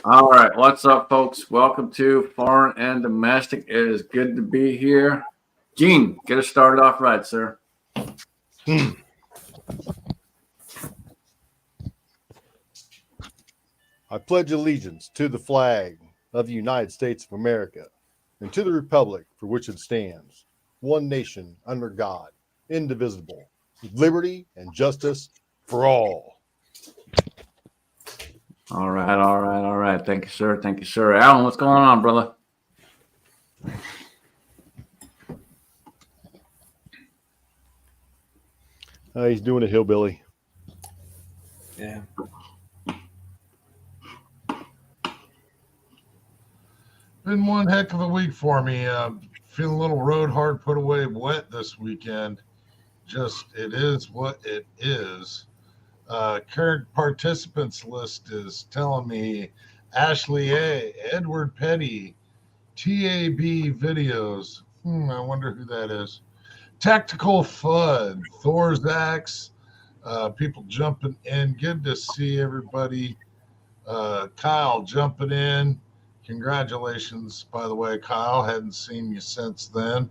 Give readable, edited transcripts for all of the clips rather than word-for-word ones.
All right, what's up, folks? Welcome to Foreign and Domestic. It is good to be here. Gene, get us started off right, sir. I pledge allegiance to the flag of the United States of America and to the republic for which it stands, one nation under God, indivisible, with liberty and justice for all. All right. Thank you, sir. Alan, what's going on, brother? He's doing a hillbilly. Yeah. Been one heck of a week for me. Feeling a little road hard, put away wet this weekend. Just it is what it is. Current participants list is telling me Ashley A, Edward Petty, TAB Videos. I wonder who that is. Tactical FUD, Thor's Axe, people jumping in. Good to see everybody. Kyle jumping in. Congratulations, by the way, Kyle. Hadn't seen you since then.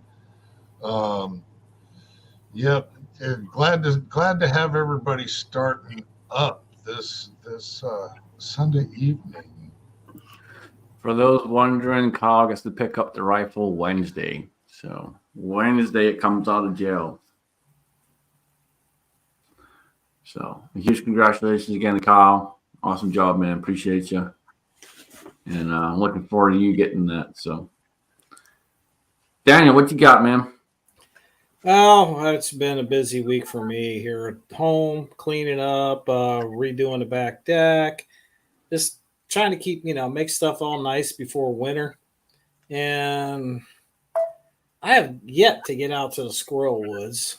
Yep. Glad to have everybody starting up this Sunday evening. For those wondering, Kyle gets to pick up the rifle Wednesday. So Wednesday it comes out of jail. So a huge congratulations again to Kyle. Awesome job, man. Appreciate you. And I'm looking forward to you getting that. So, Daniel, what you got, man? Well, it's been a busy week for me here at home, cleaning up, redoing the back deck, just trying to keep, make stuff all nice before winter. And I have yet to get out to the squirrel woods,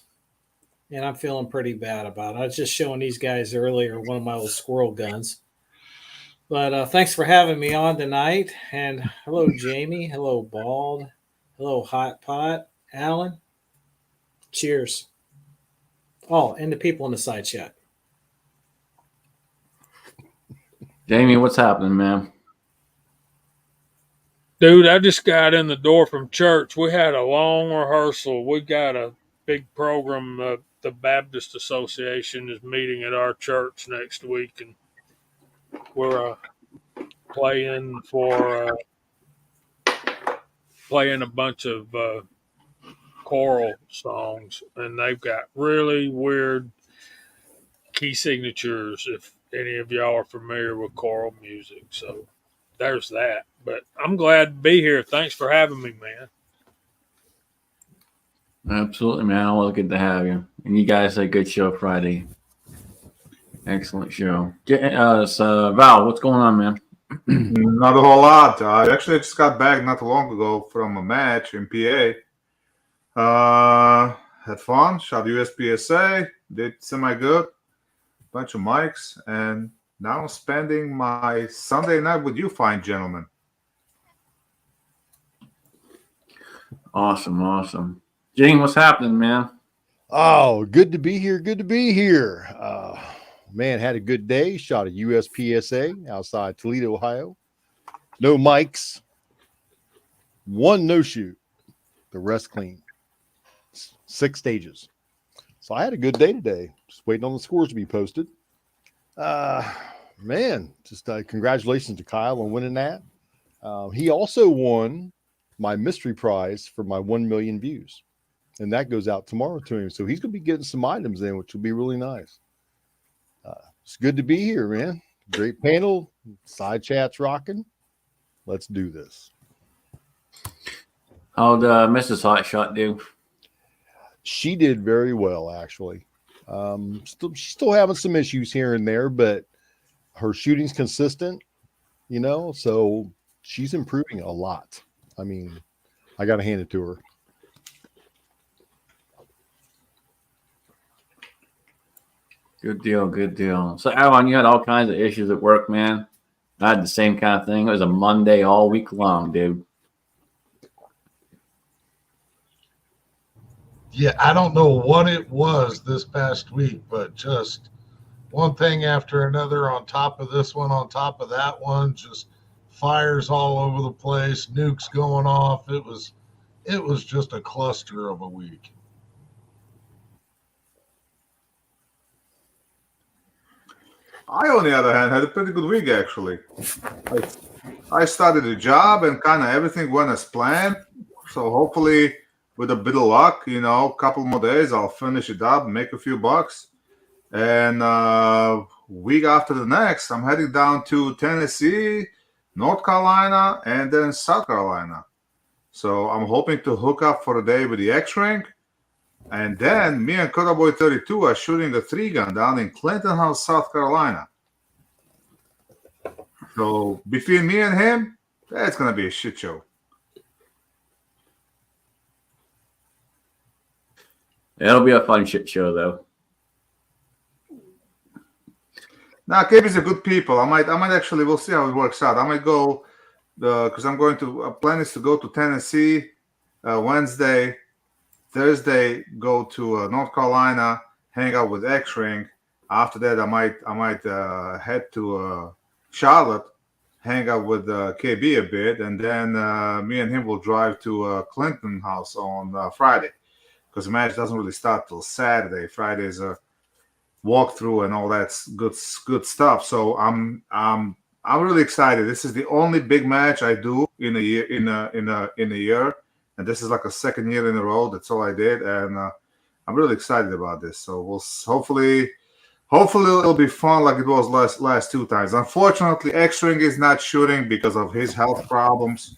and I'm feeling pretty bad about it. I was just showing these guys earlier one of my little squirrel guns. But thanks for having me on tonight. And hello, Jamie. Hello, Bald. Hello, Hot Pot. Alan. Cheers. Oh, and the people in the side chat. Jamie, what's happening, man? Dude, I just got in the door from church. We had a long rehearsal. We got a big program. The Baptist Association is meeting at our church next week, and we're playing a bunch of choral songs, and they've got really weird key signatures if any of y'all are familiar with choral music. So there's that. But I'm glad to be here. Thanks for having me, man. Absolutely, man. Always good to have you. And you guys had a good show Friday. Excellent show. So, Val, what's going on, man? Not a whole lot. I just got back not too long ago from a match in PA. Had fun, shot USPSA, did semi-good, bunch of mics, and now I'm spending my Sunday night with you fine gentlemen. Awesome. Gene, what's happening, man? Oh, good to be here. Man, had a good day. Shot a USPSA outside Toledo, Ohio. No mics. One no shoot. The rest clean. 6 stages. So I had a good day today. Just waiting on the scores to be posted. Man, just congratulations to Kyle on winning that. He also won my mystery prize for my 1 million views. And that goes out tomorrow to him. So he's going to be getting some items in, which will be really nice. It's good to be here, man. Great panel. Side chat's rocking. Let's do this. How'd Mrs. Hotshot do? She did very well, actually. She's still having some issues here and there, but her shooting's consistent, so she's improving a lot. I mean, I got to hand it to her. Good deal. So, Alan, you had all kinds of issues at work, man. I had the same kind of thing. It was a Monday all week long, dude. Yeah, I don't know what it was this past week, but just one thing after another on top of this one, on top of that one, just fires all over the place, nukes going off. It was just a cluster of a week. I, on the other hand, had a pretty good week actually. I started a job and kind of everything went as planned. So hopefully, with a bit of luck, a couple more days, I'll finish it up, make a few bucks, and week after the next, I'm heading down to Tennessee, North Carolina, and then South Carolina. So I'm hoping to hook up for a day with the X-Ring. And then me and Codaboy 32 are shooting a 3-gun down in Clinton House, South Carolina. So between me and him, that's going to be a shit show. It'll be a fun shit show, though. Now, KB's a good people. I might actually, we'll see how it works out. I might go, because I'm going to, plan is to go to Tennessee Wednesday. Thursday, go to North Carolina, hang out with X-Ring. After that, I might head to Charlotte, hang out with KB a bit, and then me and him will drive to Clinton House on Friday, because the match doesn't really start till Saturday. Friday is a walkthrough and all that good stuff. So I'm really excited. This is the only big match I do in a year in a year. And this is like a second year in a row. That's all I did, and I'm really excited about this. So we'll hopefully it'll be fun like it was last two times. Unfortunately, X-Ring is not shooting because of his health problems.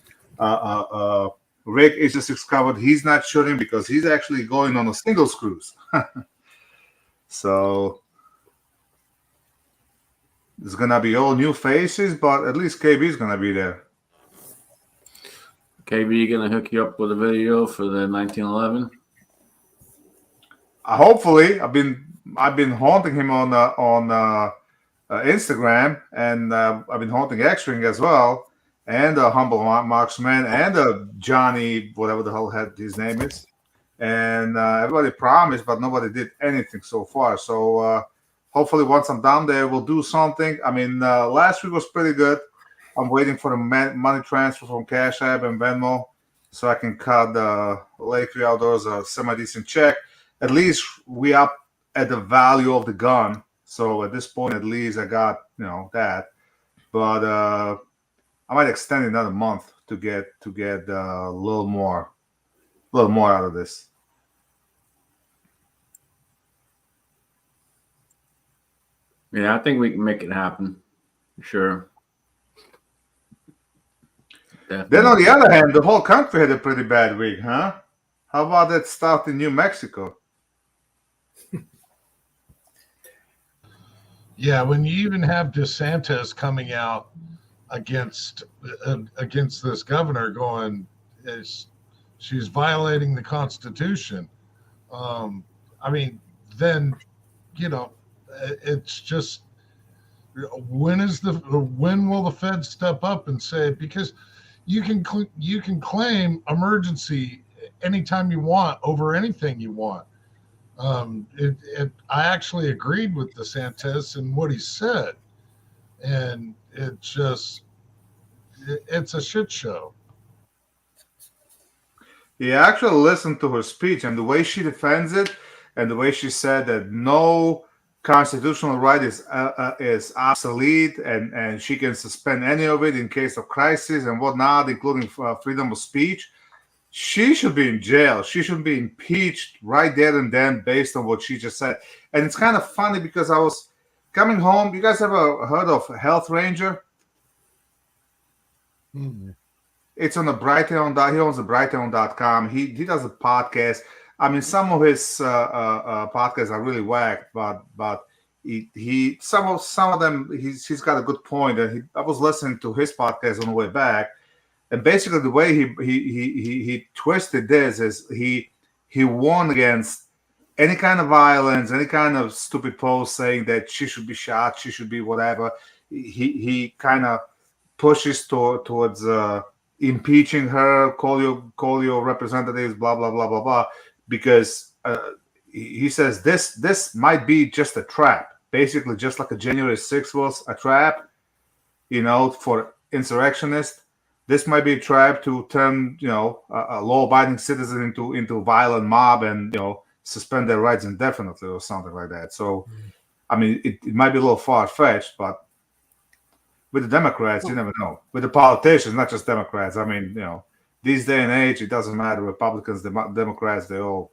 Rick is just discovered he's not shooting because he's actually going on a singles cruise. So there's gonna be all new faces, but at least KB is gonna be there. KB gonna hook you up with a video for the 1911. Hopefully, I've been haunting him on Instagram, and I've been haunting X-Ring as well, and Humble Marksman, and Johnny, whatever the hell his name is, and everybody promised, but nobody did anything so far. So hopefully, once I'm down there, we'll do something. I mean, last week was pretty good. I'm waiting for the money transfer from Cash App and Venmo so I can cut Lakeview Outdoors a semi-decent check. At least we up at the value of the gun. So at this point, at least I got, that. But I might extend another month to get a little more out of this. Yeah, I think we can make it happen. Sure. Definitely. Then on the other hand, the whole country had a pretty bad week, huh? How about that stuff in New Mexico? Yeah, when you even have DeSantis coming out against this governor, going, she's violating the Constitution. I mean, then it's just when will the Fed step up and say, because you can claim emergency anytime you want over anything you want. I actually agreed with DeSantis and what he said, and it's a shit show. Yeah, I actually listened to her speech, and the way she defends it, and the way she said that no constitutional right is obsolete, and she can suspend any of it in case of crisis and whatnot, including freedom of speech. She should be in jail. She should be impeached right there and then based on what she just said. And it's kind of funny because I was coming home. You guys ever heard of Health Ranger? Mm-hmm. It's on the Brighteon. He owns the Brighteon.com. He does a podcast. I mean, some of his podcasts are really whack, but he some of them he's got a good point. And I was listening to his podcast on the way back, and basically the way he twisted this is he warned against any kind of violence, any kind of stupid post saying that she should be shot, she should be whatever. He kind of pushes towards impeaching her, call your representatives, blah blah blah blah blah, because he says this might be just a trap, basically just like a January 6th was a trap, for insurrectionist. This might be a trap to turn, a law-abiding citizen into violent mob and, suspend their rights indefinitely or something like that. So, I mean, it might be a little far-fetched, but with the Democrats, you never know. With the politicians, not just Democrats. I mean, these day and age, it doesn't matter. Republicans, Democrats, they're all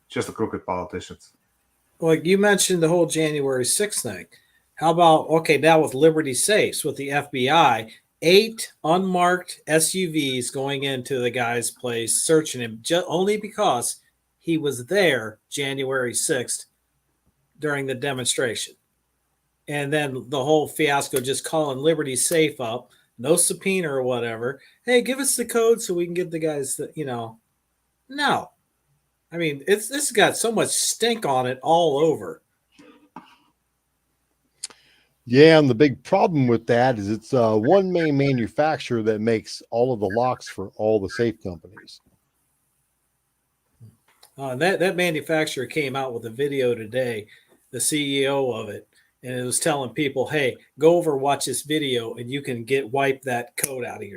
just the crooked politicians. Well, you mentioned the whole January 6th thing. How about, now with Liberty Safes, with the FBI, 8 unmarked SUVs going into the guy's place, searching him only because he was there January 6th during the demonstration. And then the whole fiasco, just calling Liberty Safe up, no subpoena or whatever. Hey, give us the code so we can get the guys that, no. I mean, this got so much stink on it all over. Yeah, and the big problem with that is it's one main manufacturer that makes all of the locks for all the safe companies. That manufacturer came out with a video today, the CEO of it, and it was telling people, "Hey, go over, watch this video, and you can wipe that code out of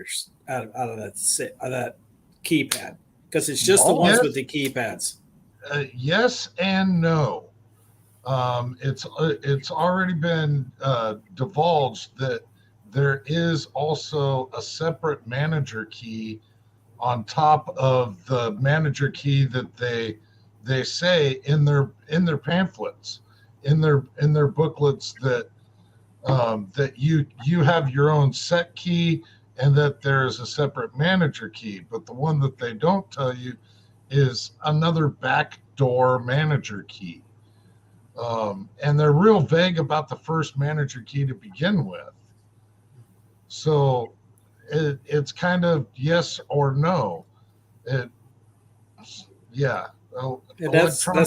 that keypad because it's just the ones with the keypads." Yes and no. It's already been divulged that there is also a separate manager key on top of the manager key that they say in their pamphlets, in their booklets that that you have your own set key and that there is a separate manager key. But the one that they don't tell you is another backdoor manager key. And they're real vague about the first manager key to begin with. So it's kind of yes or no. That's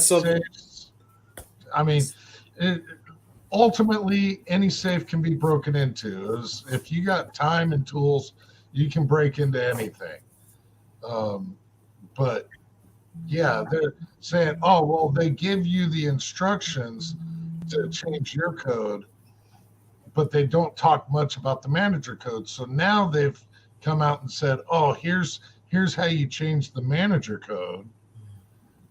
something. I mean, ultimately, any safe can be broken into. If you got time and tools, you can break into anything. But yeah, they're saying, oh, well, they give you the instructions to change your code, but they don't talk much about the manager code. So now they've come out and said, oh, here's how you change the manager code.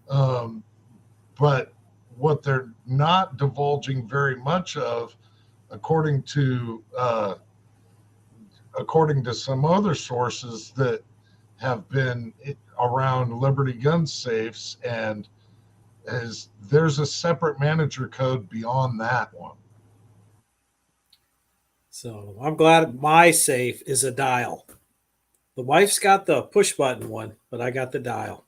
But what they're not divulging very much of, according to some other sources that have been around Liberty gun safes, and there's a separate manager code beyond that one. So I'm glad my safe is a dial. The wife's got the push button one, but I got the dial.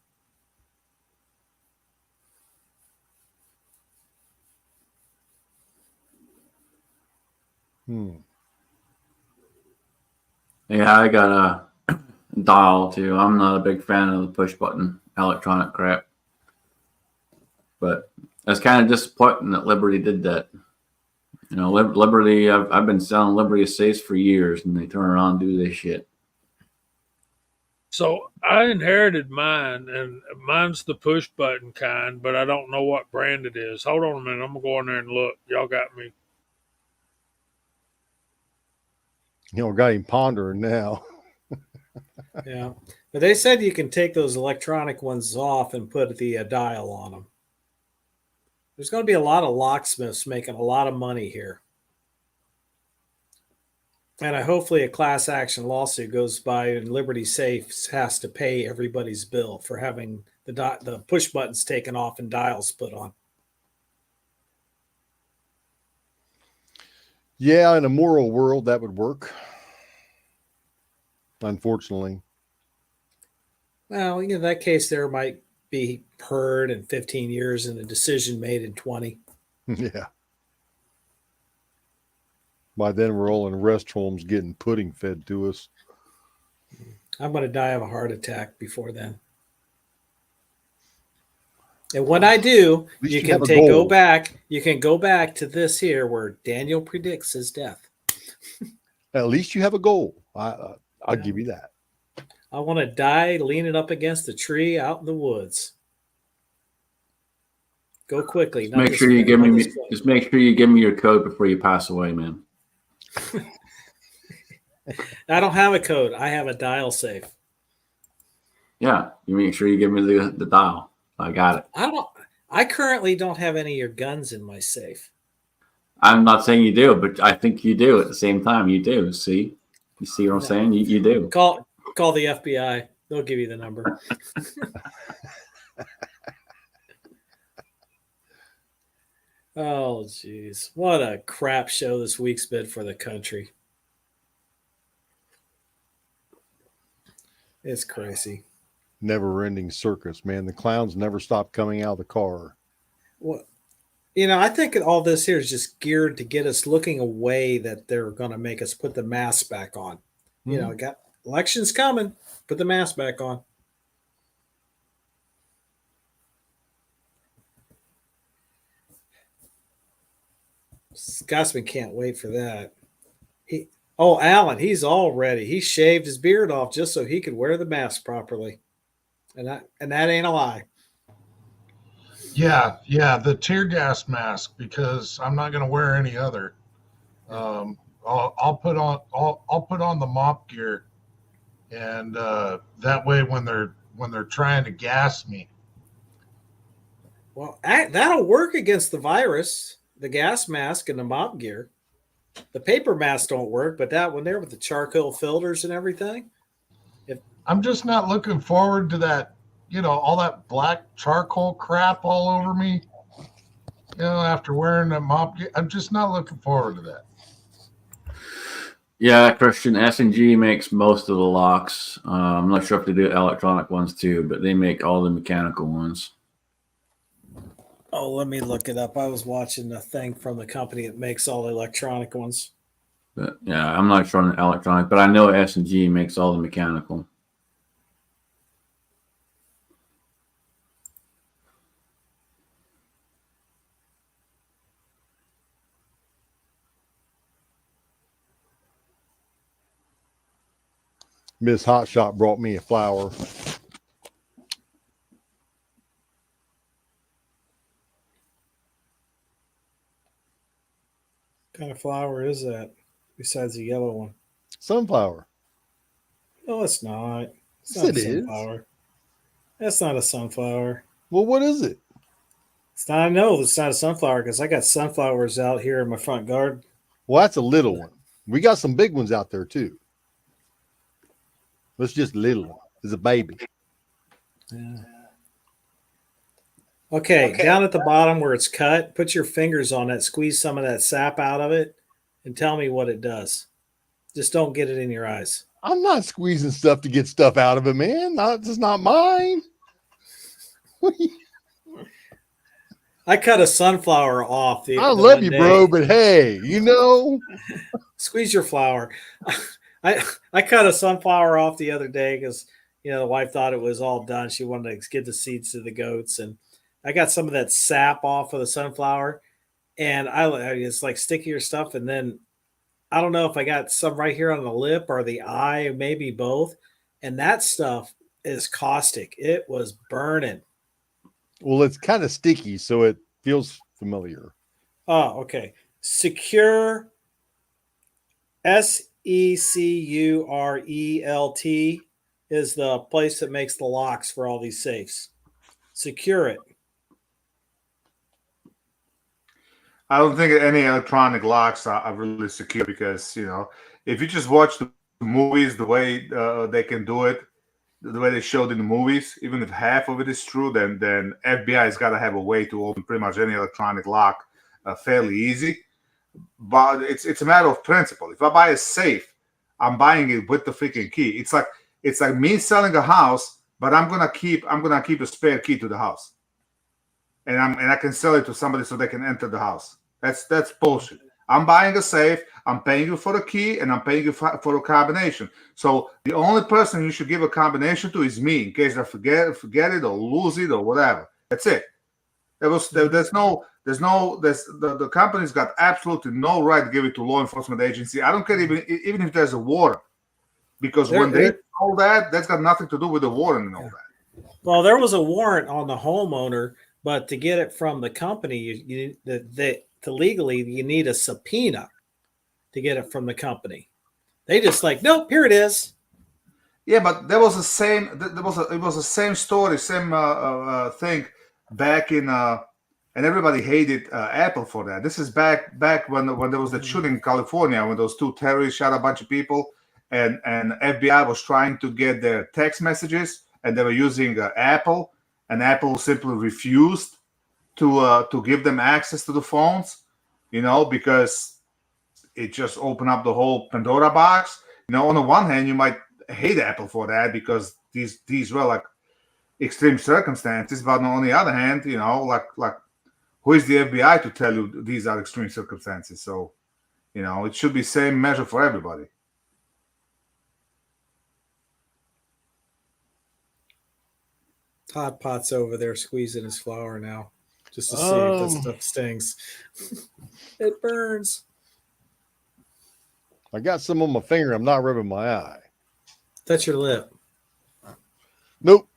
Yeah, I got a dial too. I'm not a big fan of the push button electronic crap, but it's kind of disappointing that Liberty did that. Liberty. I've been selling Liberty safes for years, and they turn around and do this shit. So I inherited mine, and mine's the push button kind, but I don't know what brand it is. Hold on a minute. I'm going to go in there and look. Y'all got me. Got him pondering now. Yeah. But they said you can take those electronic ones off and put the dial on them. There's going to be a lot of locksmiths making a lot of money here. And hopefully a class action lawsuit goes by and Liberty Safes has to pay everybody's bill for having the push buttons taken off and dials put on. Yeah, in a moral world, that would work. Unfortunately. Well, in that case, there might be heard in 15 years and a decision made in 20. Yeah. By then, we're all in rest homes getting pudding fed to us. I'm going to die of a heart attack before then. And when I do, you can go back. You can go back to this here where Daniel predicts his death. At least you have a goal. I'll give you that. I want to die leaning up against a tree out in the woods. Go quickly. Just make sure you give me your code before you pass away, man. I don't have a code. I have a dial safe. Yeah, you make sure you give me the dial. I got it. I currently don't have any of your guns in my safe. I'm not saying you do, but I think you do at the same time. You do. See? You see what I'm saying? You do. Call the FBI. They'll give you the number. Oh, jeez. What a crap show this week's been for the country. It's crazy. Never-ending circus, man. The clowns never stop coming out of the car. Well, I think all this here is just geared to get us looking away that they're going to make us put the mask back on. Got elections coming. Put the mask back on. Scotsman can't wait for that. Alan, he's all ready. He shaved his beard off just so he could wear the mask properly. And that ain't a lie. Yeah, the tear gas mask, because I'm not going to wear any other. I'll put on the mop gear, and that way when they're trying to gas me. Well, that'll work against the virus. The gas mask and the mop gear. The paper masks don't work, but that one there with the charcoal filters and everything. I'm just not looking forward to that, all that black charcoal crap all over me. After wearing that mop gear, I'm just not looking forward to that. Yeah, Christian, S&G makes most of the locks. I'm not sure if they do electronic ones too, but they make all the mechanical ones. Oh, let me look it up. I was watching a thing from the company that makes all the electronic ones. But yeah, I'm not sure on the electronic, but I know S&G makes all the mechanical. Miss Hotshot brought me a flower. What kind of flower is that besides the yellow one? Sunflower. No, it's not. It's Yes, not it a is. sunflower. That's not a sunflower. Well, what is it? I know it's not a sunflower because I got sunflowers out here in my front garden. Well, that's a little one. We got some big ones out there too. It's just little one. It's a baby. Yeah. Okay, down at the bottom where it's cut, put your fingers on it, squeeze some of that sap out of it, and tell me what it does. Just don't get it in your eyes. I'm not squeezing stuff to get stuff out of it, man. This is not mine. I cut a sunflower off. I love you, bro, but hey, squeeze your flower. I cut a sunflower off the other day because the wife thought it was all done. She wanted to get the seeds to the goats, and I got some of that sap off of the sunflower, and it's like stickier stuff. And then I don't know if I got some right here on the lip or the eye, maybe both. And that stuff is caustic. It was burning. Well, it's kind of sticky, so it feels familiar. Oh, okay. Secure, SECURELT is the place that makes the locks for all these safes. Secure it. I don't think any electronic locks are really secure because, if you just watch the movies the way they can do it, the way they showed in the movies, even if half of it is true, then FBI has got to have a way to open pretty much any electronic lock fairly easy. But it's a matter of principle. If I buy a safe, I'm buying it with the freaking key. It's like me selling a house, but I'm gonna keep a spare key to the house, and I can sell it to somebody so they can enter the house. That's bullshit. I'm buying a safe. I'm paying you for the key, and I'm paying you for a combination. So the only person you should give a combination to is me, in case I forget it or lose it or whatever. That's it. The company's got absolutely no right to give it to law enforcement agency. I don't care even if there's a warrant, because when they know that's got nothing to do with the warrant and all that. Well, there was a warrant on the homeowner, but to get it from the company, legally you need a subpoena to get it from the company. They just like, nope, here it is. Yeah, but there was the same. It was the same story, same thing back in. And everybody hated Apple for that. This is back when there was the shooting in California when those two terrorists shot a bunch of people, and FBI was trying to get their text messages, and they were using Apple, and Apple simply refused to give them access to the phones, because it just opened up the whole Pandora box. On the one hand, you might hate Apple for that because these were like extreme circumstances, but on the other hand, like who is the FBI to tell you these are extreme circumstances? So, it should be same measure for everybody. Todd Pot's over there squeezing his flower now, just to see if this stuff stings. It burns. I got some on my finger. I'm not rubbing my eye. Touch your lip. Nope.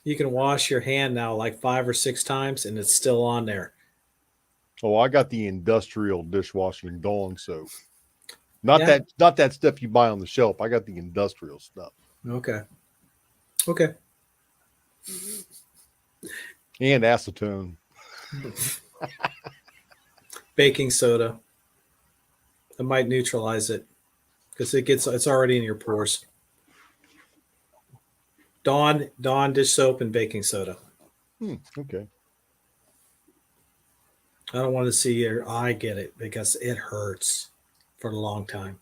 You can wash your hand now like 5 or 6 times, and it's still on there. Oh, I got the industrial dishwashing Dawn soap. Not that stuff you buy on the shelf. I got the industrial stuff. Okay. And acetone. Baking soda. It might neutralize it because it's already in your pores. Dawn dish soap and baking soda. Okay. I don't want to see your eye get it because it hurts for a long time.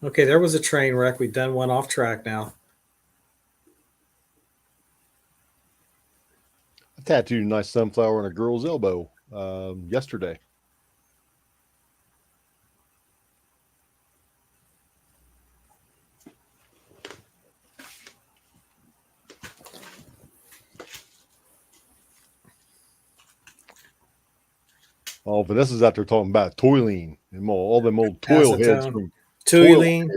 Okay, there was a train wreck. We've done one off track now. I tattooed a nice sunflower on a girl's elbow yesterday. Oh, Vanessa's out there talking about toiling and all them old toil heads. Toluene.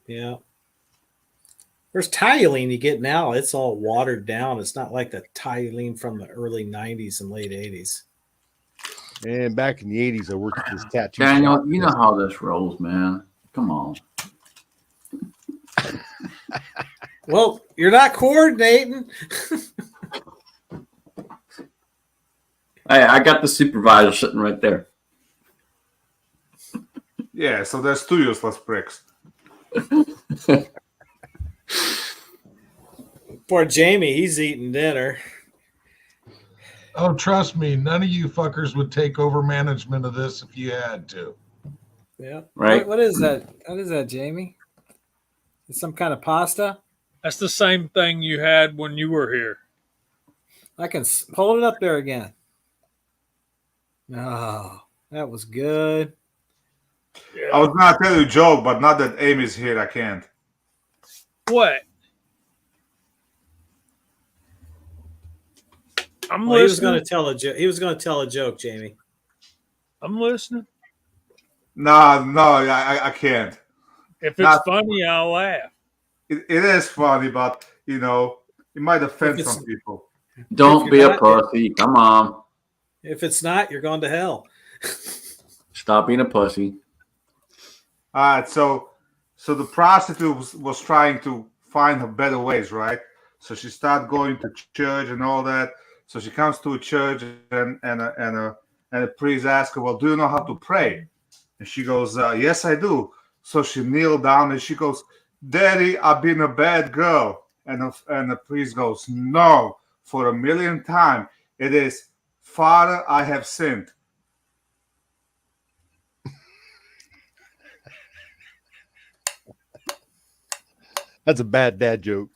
Yeah. There's toluene you get now. It's all watered down. It's not like the toluene from the early 90s and late 80s. And back in the 80s, I worked at this tattoo Daniel, shop. you know how this rolls, man. Come on. Well, you're not coordinating. Hey, I got the supervisor sitting right there. Yeah, so there's 2 useless pricks. Poor Jamie, he's eating dinner. Oh, trust me, none of you fuckers would take over management of this if you had to. Yeah. Right. What is that? What is that, Jamie? It's some kind of pasta? That's the same thing you had when you were here. I can hold it up there again. Oh, that was good. Yeah. I was gonna tell you a joke, but now that Amy's here, I can't. What? I'm Well, he was listening. going to tell a joke. He was going to tell a joke, Jamie. I'm listening. No, I can't. If it's Not- funny, I'll laugh. It is funny, but it might offend If it's- some people. Don't If be you're a not- pussy. Come on. If it's not, you're going to hell. Stop being a pussy. All right, so the prostitute was trying to find her better ways, right? So she started going to church and all that. So she comes to a church and a priest asks her, "Well, do you know how to pray?" And she goes, "Yes, I do." So she kneeled down and she goes, "Daddy, I've been a bad girl." And the priest goes, "No, for 1,000,000 times. It is, Father, I have sinned." That's a bad dad joke.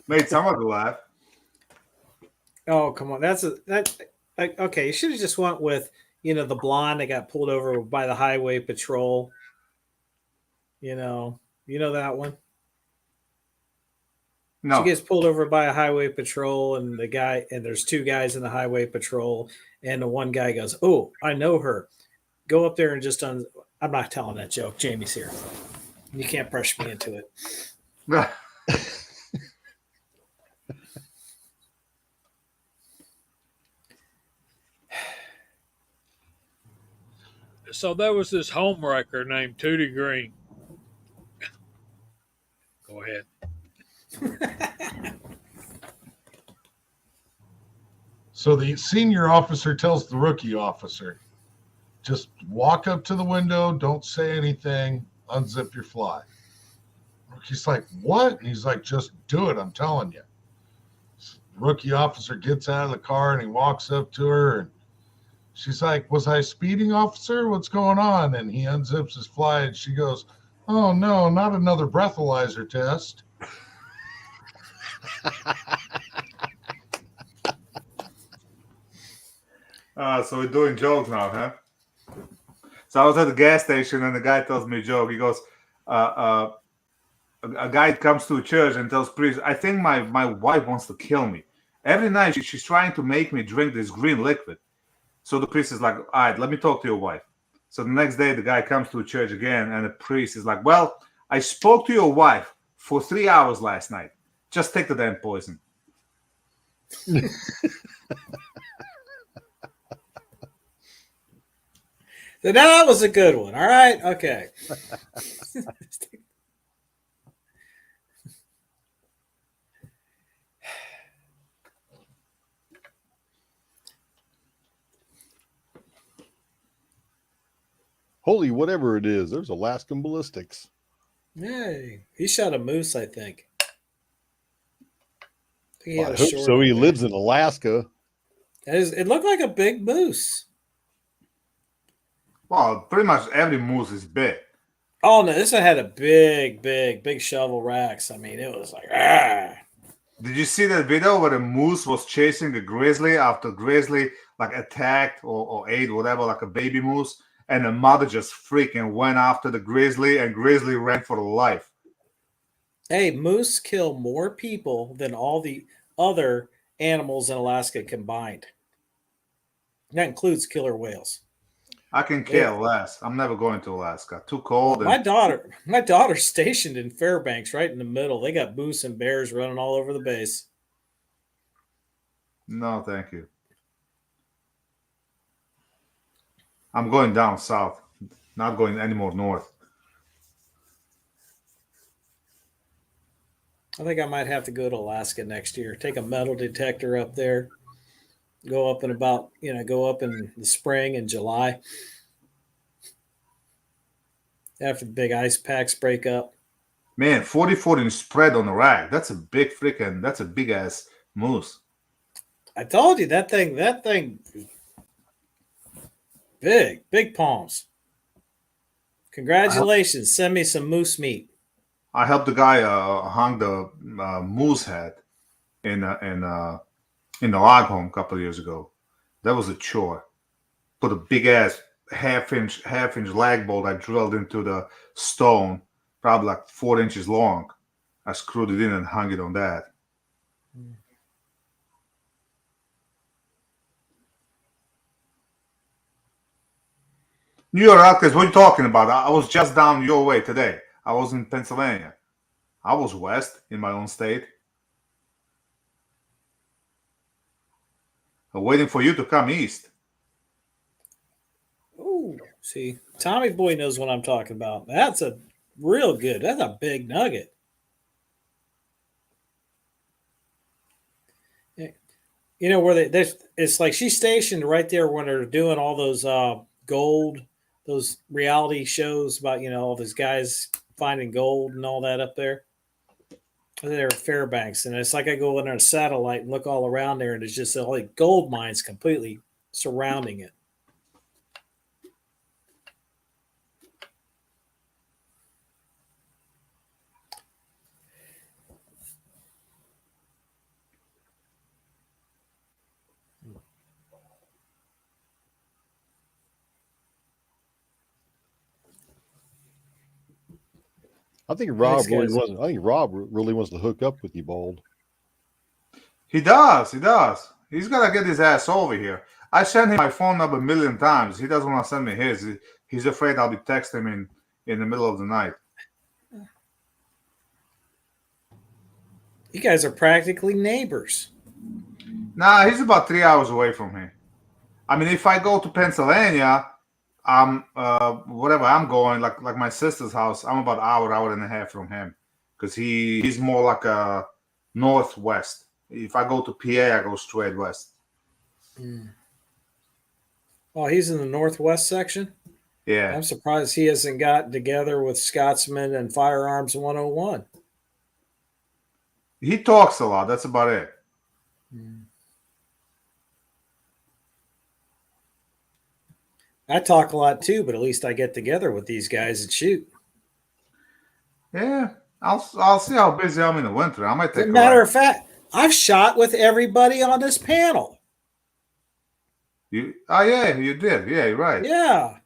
Made somebody laugh. Oh, come on. Okay. You should have just went with, the blonde that got pulled over by the highway patrol. You know that one? No. She gets pulled over by a highway patrol, and there's 2 guys in the highway patrol, and the one guy goes, "Oh, I know her. Go up there and I'm not telling that joke. Jamie's here." You can't pressure me into it. So there was this home wrecker named Tootie Green. Go ahead. So the senior officer tells the rookie officer, just walk up to the window, don't say anything, unzip your fly. Rookie's like, what? And he's like, just do it, I'm telling you. The rookie officer gets out of the car and he walks up to her and she's like, was I speeding, officer? What's going on? And he unzips his fly and she goes, oh no, not another breathalyzer test. So we're doing jokes now, huh? So I was at the gas station and the guy tells me a joke. He goes, a guy comes to a church and tells priest, I think my wife wants to kill me. Every night she's trying to make me drink this green liquid. So the priest is like, all right, let me talk to your wife. So the next day the guy comes to a church again and the priest is like, well, I spoke to your wife for 3 hours last night. Just take the damn poison. So that was a good one. All right. Okay. Holy whatever it is, there's Alaskan ballistics. Hey, he shot a moose, I think. He I had a hope short so. He up there. lives in Alaska. It looked like a big moose. Well, pretty much every moose is big. Oh no, this one had a big shovel racks. I mean, it was like Did you see that video where the moose was chasing a grizzly after grizzly like attacked or ate whatever, like a baby moose, and the mother just freaking went after the grizzly and grizzly ran for life. Hey, moose kill more people than all the other animals in Alaska combined. That includes killer whales. I can care less. I'm never going to Alaska. Too cold. My daughter's stationed in Fairbanks, right in the middle. They got moose and bears running all over the base. No, thank you. I'm going down south, not going any more north. I think I might have to go to Alaska next year. Take a metal detector up there. Go up in the spring and July. After the big ice packs break up. Man, 40-foot spread on the rack. That's a big ass moose. I told you that thing big palms. Congratulations. Send me some moose meat. I helped the guy hung the moose head in the log home a couple of years ago. That was a chore. Put a big ass half inch lag bolt I drilled into the stone, probably like 4 inches long. I screwed it in and hung it on that. New York Outcast, what are you talking about? I was just down your way today. I was in Pennsylvania. I was west in my own state. I'm waiting for you to come east. Oh, see, Tommy Boy knows what I'm talking about. That's a real good. That's a big nugget. You know where it's like she's stationed right there when they're doing all those those reality shows about all those guys finding gold and all that up there. They're at Fairbanks, and it's like I go under a satellite and look all around there, and it's just like gold mines completely surrounding it. I think Rob really wants to hook up with you, Bald. He does. He's got to get his ass over here. I sent him my phone number 1 million times. He doesn't want to send me his. He's afraid I'll be texting him in the middle of the night. You guys are practically neighbors. Nah, he's about 3 hours away from me. I mean, if I go to Pennsylvania, I'm whatever I'm going, like my sister's house, I'm about hour and a half from him, because he's more like a northwest. If I go to PA, I go straight west. Oh, he's in the northwest section? Yeah, I'm surprised he hasn't gotten together with Scotsman and Firearms 101. he talks a lot. That's about it. I talk a lot too, but at least I get together with these guys and shoot. Yeah, I'll see how busy I'm in the winter. I might As take a a matter ride. of fact, I've shot with everybody on this panel. Oh yeah, you did. Yeah, you're right. Yeah.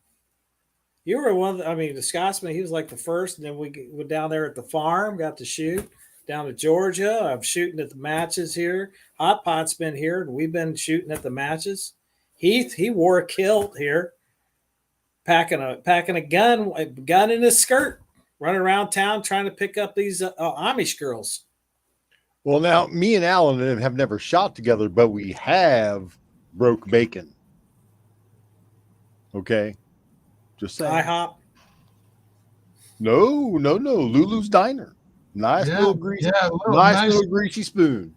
You were one. The Scotsman, he was like the first, and then we went down there at the farm, got to shoot down to Georgia. I'm shooting at the matches here. Hot Pot's been here, and we've been shooting at the matches. He wore a kilt here, packing a gun in his skirt, running around town trying to pick up these Amish girls. Well, now me and Alan have never shot together, but we have broke bacon. Okay, just saying. IHOP. No. Lulu's Diner. Nice little greasy, little greasy spoon.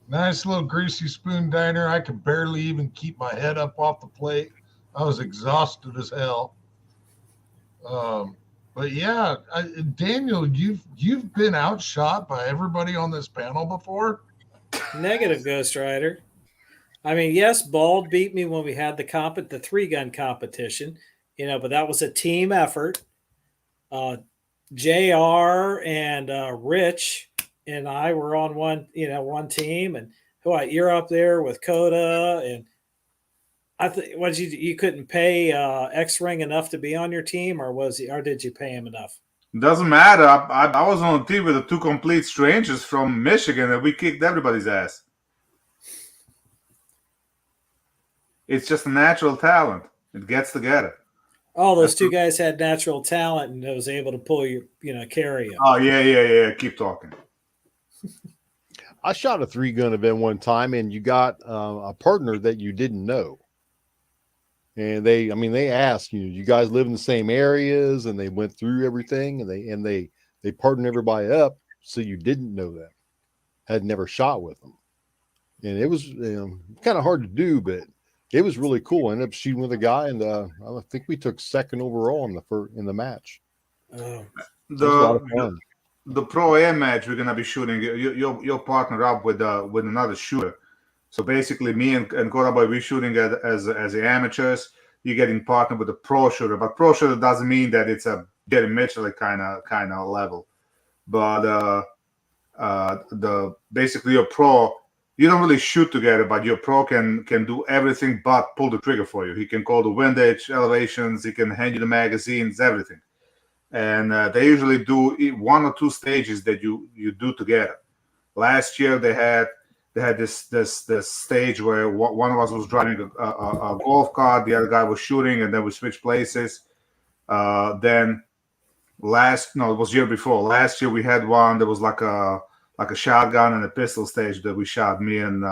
Nice little greasy spoon diner. I could barely even keep my head up off the plate. I was exhausted as hell. But yeah, Daniel, you've been outshot by everybody on this panel before. Negative, Ghost Rider. Yes, Bald beat me when we had the 3-gun competition, but that was a team effort. JR and Rich and I were on one team, and you're up there with Coda, and you couldn't pay X-Ring enough to be on your team, or did you pay him enough? Doesn't matter. I was on a team with the two complete strangers from Michigan, and we kicked everybody's ass. It's just a natural talent. It gets together. Oh, those two guys had natural talent and was able to pull you, carry you. Oh, yeah. Keep talking. I shot a 3-gun event one time, and you got a partner that you didn't know. And they asked, you guys live in the same areas, and they went through everything, and they partnered everybody up, so you didn't know them, had never shot with them. And it was kind of hard to do, but it was really cool. I ended up shooting with a guy, and I think we took second overall in the match. Oh. The Pro A match we're gonna be shooting. You'll partner up with another shooter. So basically, me and Koraboy, we're shooting as the amateurs. You're getting partnered with a pro shooter, but pro shooter doesn't mean that it's a Jerry Mitchell kind of level. But basically your pro, you don't really shoot together, but your pro can do everything but pull the trigger for you. He can call the windage, elevations, he can hand you the magazines, everything. And they usually do 1 or 2 stages that you do together. Last year they had this stage where one of us was driving a golf cart, the other guy was shooting, and then we switched places. Then it was year before. Last year we had one that was like a shotgun and a pistol stage that we shot. Me and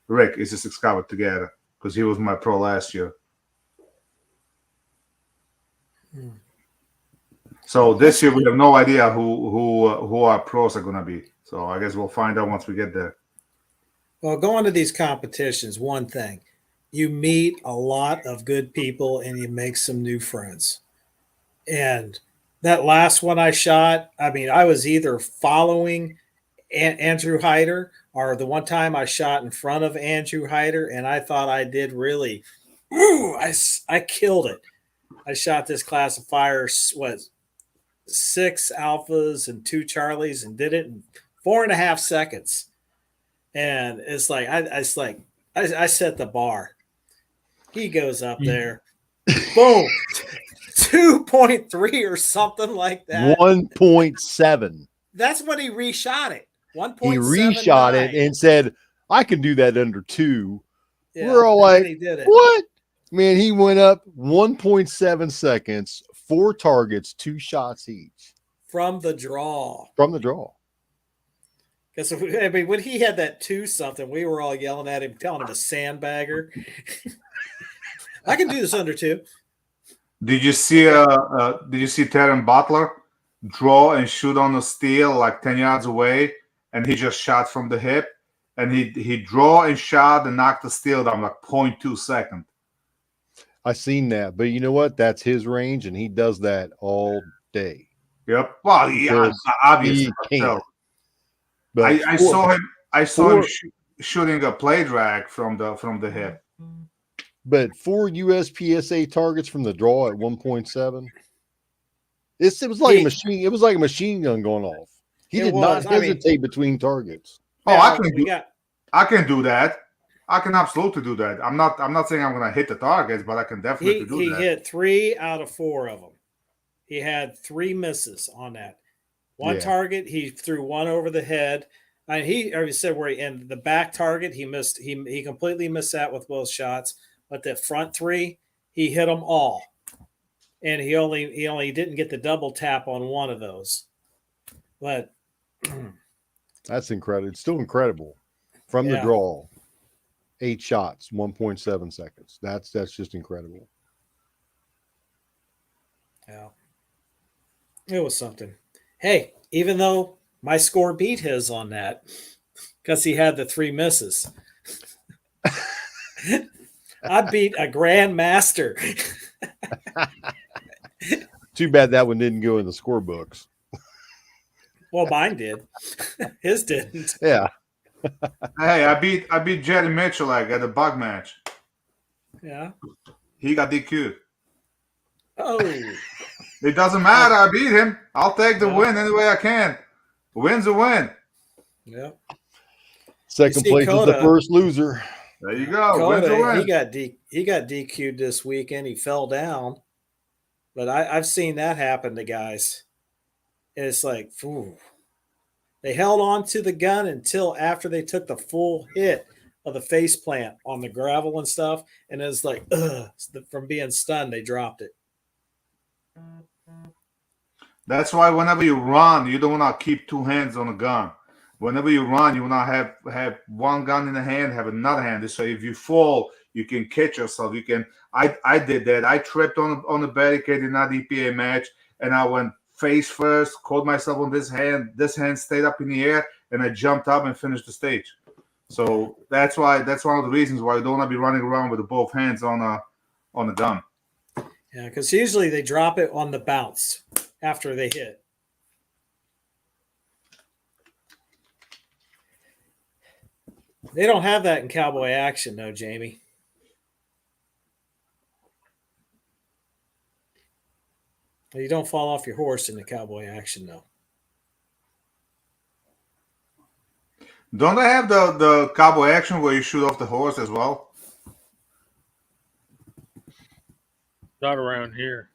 Rick is just discovered together because he was my pro last year. So this year we have no idea who our pros are gonna be. So I guess we'll find out once we get there. Well, going to these competitions, one thing, you meet a lot of good people and you make some new friends. And that last one I shot, I was either following Andrew Hyder, or the one time I shot in front of Andrew Hyder, and I thought I did really, I killed it. I shot this classifier, 6 alphas and 2 Charlies, and did it in 4.5 seconds. And it's like I set the bar. He goes up there, boom, 2.3 or something like that. 1.7. That's when he reshot it. 1.7. He reshot it and said, "I can do that under 2." Yeah, we're all like, he did it. "What?" Man, he went up 1.7 seconds, 4 targets, 2 shots each from the draw. Because I mean, when he had that 2-something, we were all yelling at him, telling him a sandbagger. I can do this under 2. Did you see Terran Butler draw and shoot on the steel like 10 yards away, and he just shot from the hip, and he draw and shot and knocked the steel down like 0.2 second. I seen that, but you know what? That's his range, and he does that all day. Yep. Well, yeah, Because obviously. he So, can't. But I saw him shooting a play drag from the hip. But 4 USPSA targets from the draw at 1.7. It was like a machine. It was like a machine gun going off. He did not hesitate between targets. Oh, I can do that. I can absolutely do that. I'm not saying I'm going to hit the targets, but I can definitely do that. He hit 3 out of 4 of them. He had 3 misses on that. One target, he threw one over the head. And he already said where he ended the back target. He missed. He completely missed that with both shots. But the front 3, he hit them all, and he only didn't get the double tap on one of those. But that's incredible. It's still incredible from the draw. 8 shots, 1.7 seconds. That's just incredible. Yeah, it was something. Hey, even though my score beat his on that because he had the 3 misses. I beat a grandmaster. Too bad that one didn't go in the scorebooks. Well, mine did. His didn't. Yeah. Hey, I beat Jerry Mitchell at the bug match. Yeah. He got DQ'd. Oh. It doesn't matter. I beat him. I'll take the win any way I can. A win's a win. Yeah. Second place is the first loser. There you go. Win's a win. He got DQ'd this weekend. He fell down. But I've seen that happen to guys. And it's like, ooh. They held on to the gun until after they took the full hit of the face plant on the gravel and stuff. And it's like, from being stunned, they dropped it. That's why whenever you run, you don't want to keep 2 hands on a gun. Whenever you run, you want to have one gun in the hand, have another hand. So if you fall, you can catch yourself. You can. I did that. I tripped on a barricade in that EPA match, and I went face first, caught myself on this hand. This hand stayed up in the air, and I jumped up and finished the stage. So that's one of the reasons why you don't want to be running around with both hands on a gun. Yeah, because usually they drop it on the bounce after they hit. They don't have that in cowboy action, though, Jamie. You don't fall off your horse in the cowboy action, though. Don't they have the cowboy action where you shoot off the horse as well? Not around here.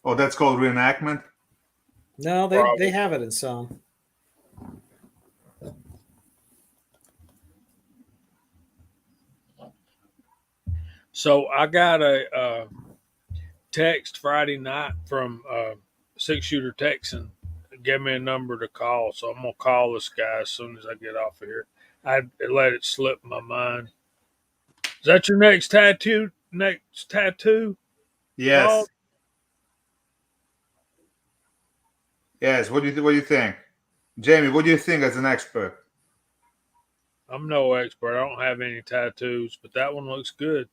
Oh, that's called reenactment? No, they have it in some. So I got a text Friday night from 6-shooter Texan. Give me a number to call, so I'm gonna call this guy as soon as I get off of here. I let it slip my mind. Is that your next tattoo? Yes. Oh. Yes. What do you think, Jamie? What do you think as an expert? I'm no expert. I don't have any tattoos, but that one looks good.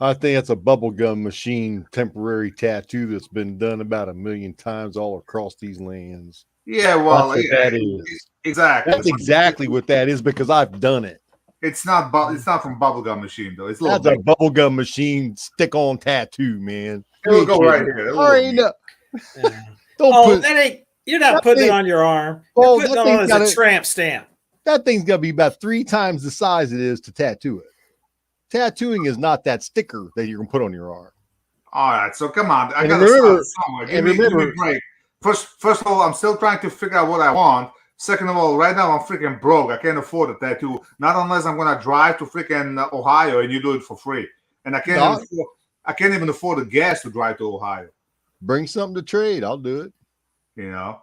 I think that's a bubblegum machine temporary tattoo that's been done about 1 million times all across these lands. Yeah, well, that is exactly. That's exactly what that is because I've done it. It's not from bubblegum machine though. It's that's a bubblegum machine stick-on tattoo, man. It'll go right here. You're not putting it on your arm. You're putting it on as a tramp stamp. That thing's gonna be about 3 times the size it is to tattoo it. Tattooing is not that sticker that you're gonna put on your arm. All right, so come on. I gotta start somewhere. Give me a break. First of all, I'm still trying to figure out what I want. Second of all, right now I'm freaking broke. I can't afford a tattoo. Not unless I'm gonna drive to freaking Ohio and you do it for free. And I can't even afford the gas to drive to Ohio. Bring something to trade. I'll do it. You know.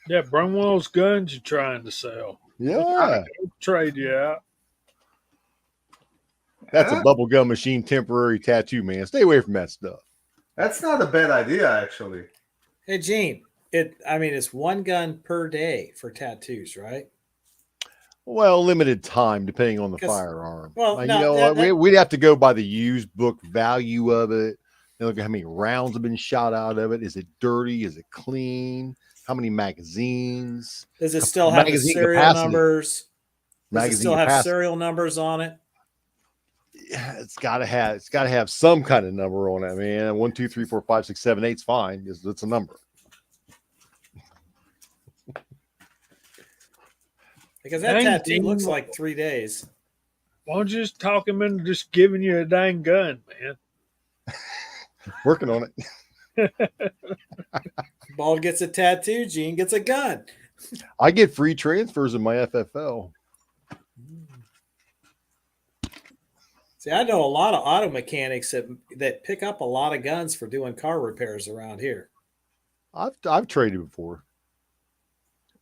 Yeah, bring one of those guns you're trying to sell. Yeah. They'll trade you out. That's a bubblegum machine temporary tattoo, man. Stay away from that stuff. That's not a bad idea, actually. Hey, Gene. It's one gun per day for tattoos, right? Well, limited time depending on the 'Cause- firearm. well, You no, know, that- we'd have to go by the used book value of it and look at how many rounds have been shot out of it. Is it dirty? Is it clean? How many magazines? Does it still have the Magazine serial capacity. numbers? Does it Magazine still have capacity. serial numbers on it? Yeah, it's got to have some kind of number on it, man. 1, 2, 3, 4, 5, 6, 7, 8's fine. It's a number. Because that Dang, tattoo Gene. looks like 3 days. Why don't you just talk him into just giving you a dang gun, man? Working on it. Bald gets a tattoo, Gene gets a gun. I get free transfers in my FFL. See, I know a lot of auto mechanics that pick up a lot of guns for doing car repairs around here. I've traded before.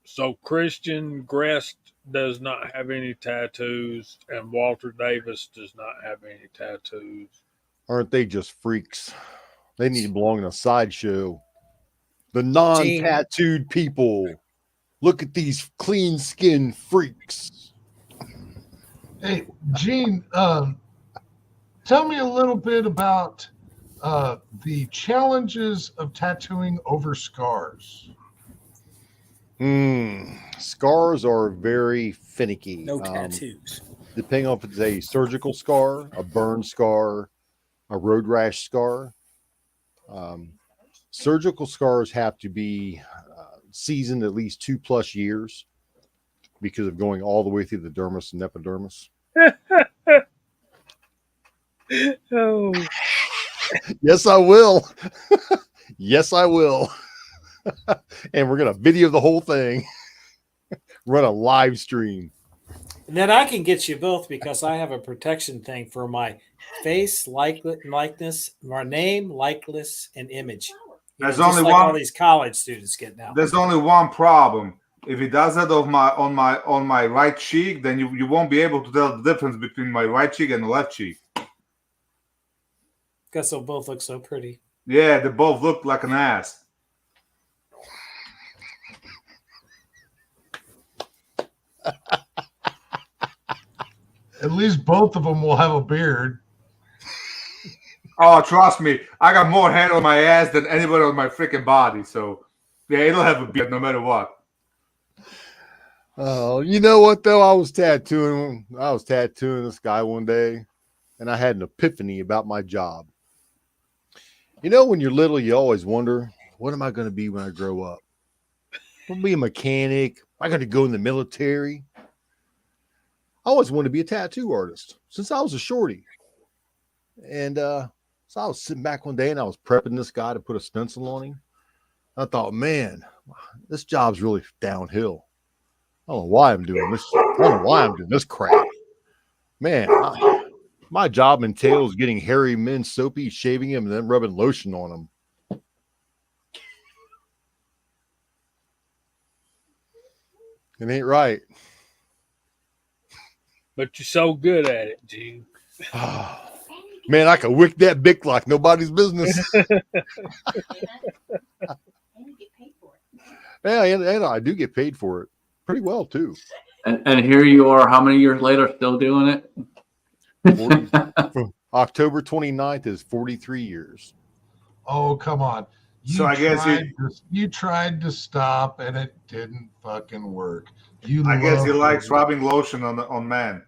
So Christian Grest does not have any tattoos, and Walter Davis does not have any tattoos. Aren't they just freaks? They need to belong in a sideshow. The non-tattooed people. Look at these clean skin freaks. Hey, Gene, tell me a little bit about the challenges of tattooing over scars. Scars are very finicky. No tattoos. Depending on if it's a surgical scar, a burn scar, a road rash scar. Surgical scars have to be seasoned at least 2+ years because of going all the way through the dermis and epidermis. Oh, Yes, I will. Yes, I will. And we're going to video the whole thing, run a live stream. And then I can get you both because I have a protection thing for my face, likeness, my name, likeness, and image. There's Just only like one. all these college students get now. There's only one problem. If he does that on my right cheek, then you won't be able to tell the difference between my right cheek and the left cheek. Because they'll both look so pretty. Yeah, they both look like an ass. At least both of them will have a beard. Oh, trust me, I got more hair on my ass than anybody on my freaking body. So, yeah, it'll have a beard no matter what. Oh, you know what though? I was tattooing this guy one day, and I had an epiphany about my job. You know, when you're little, you always wonder, what am I going to be when I grow up? I'm going to be a mechanic. Am I going to go in the military? I always wanted to be a tattoo artist since I was a shorty. And so I was sitting back one day and I was prepping this guy to put a stencil on him. I thought, man, this job's really downhill. I don't know why I'm doing this. I don't know why I'm doing this crap. Man, my job entails getting hairy men soapy, shaving him, and then rubbing lotion on them. It ain't right. but you're so good at it, Gene. Man, I can wick that bick like nobody's business. Yeah, and I do get paid for it pretty well too. And here you are, how many years later, still doing it? 40, from October 29th is 43 years. Oh, come on. So I guess you tried to stop and it didn't fucking work. I guess he love likes it. rubbing lotion on men.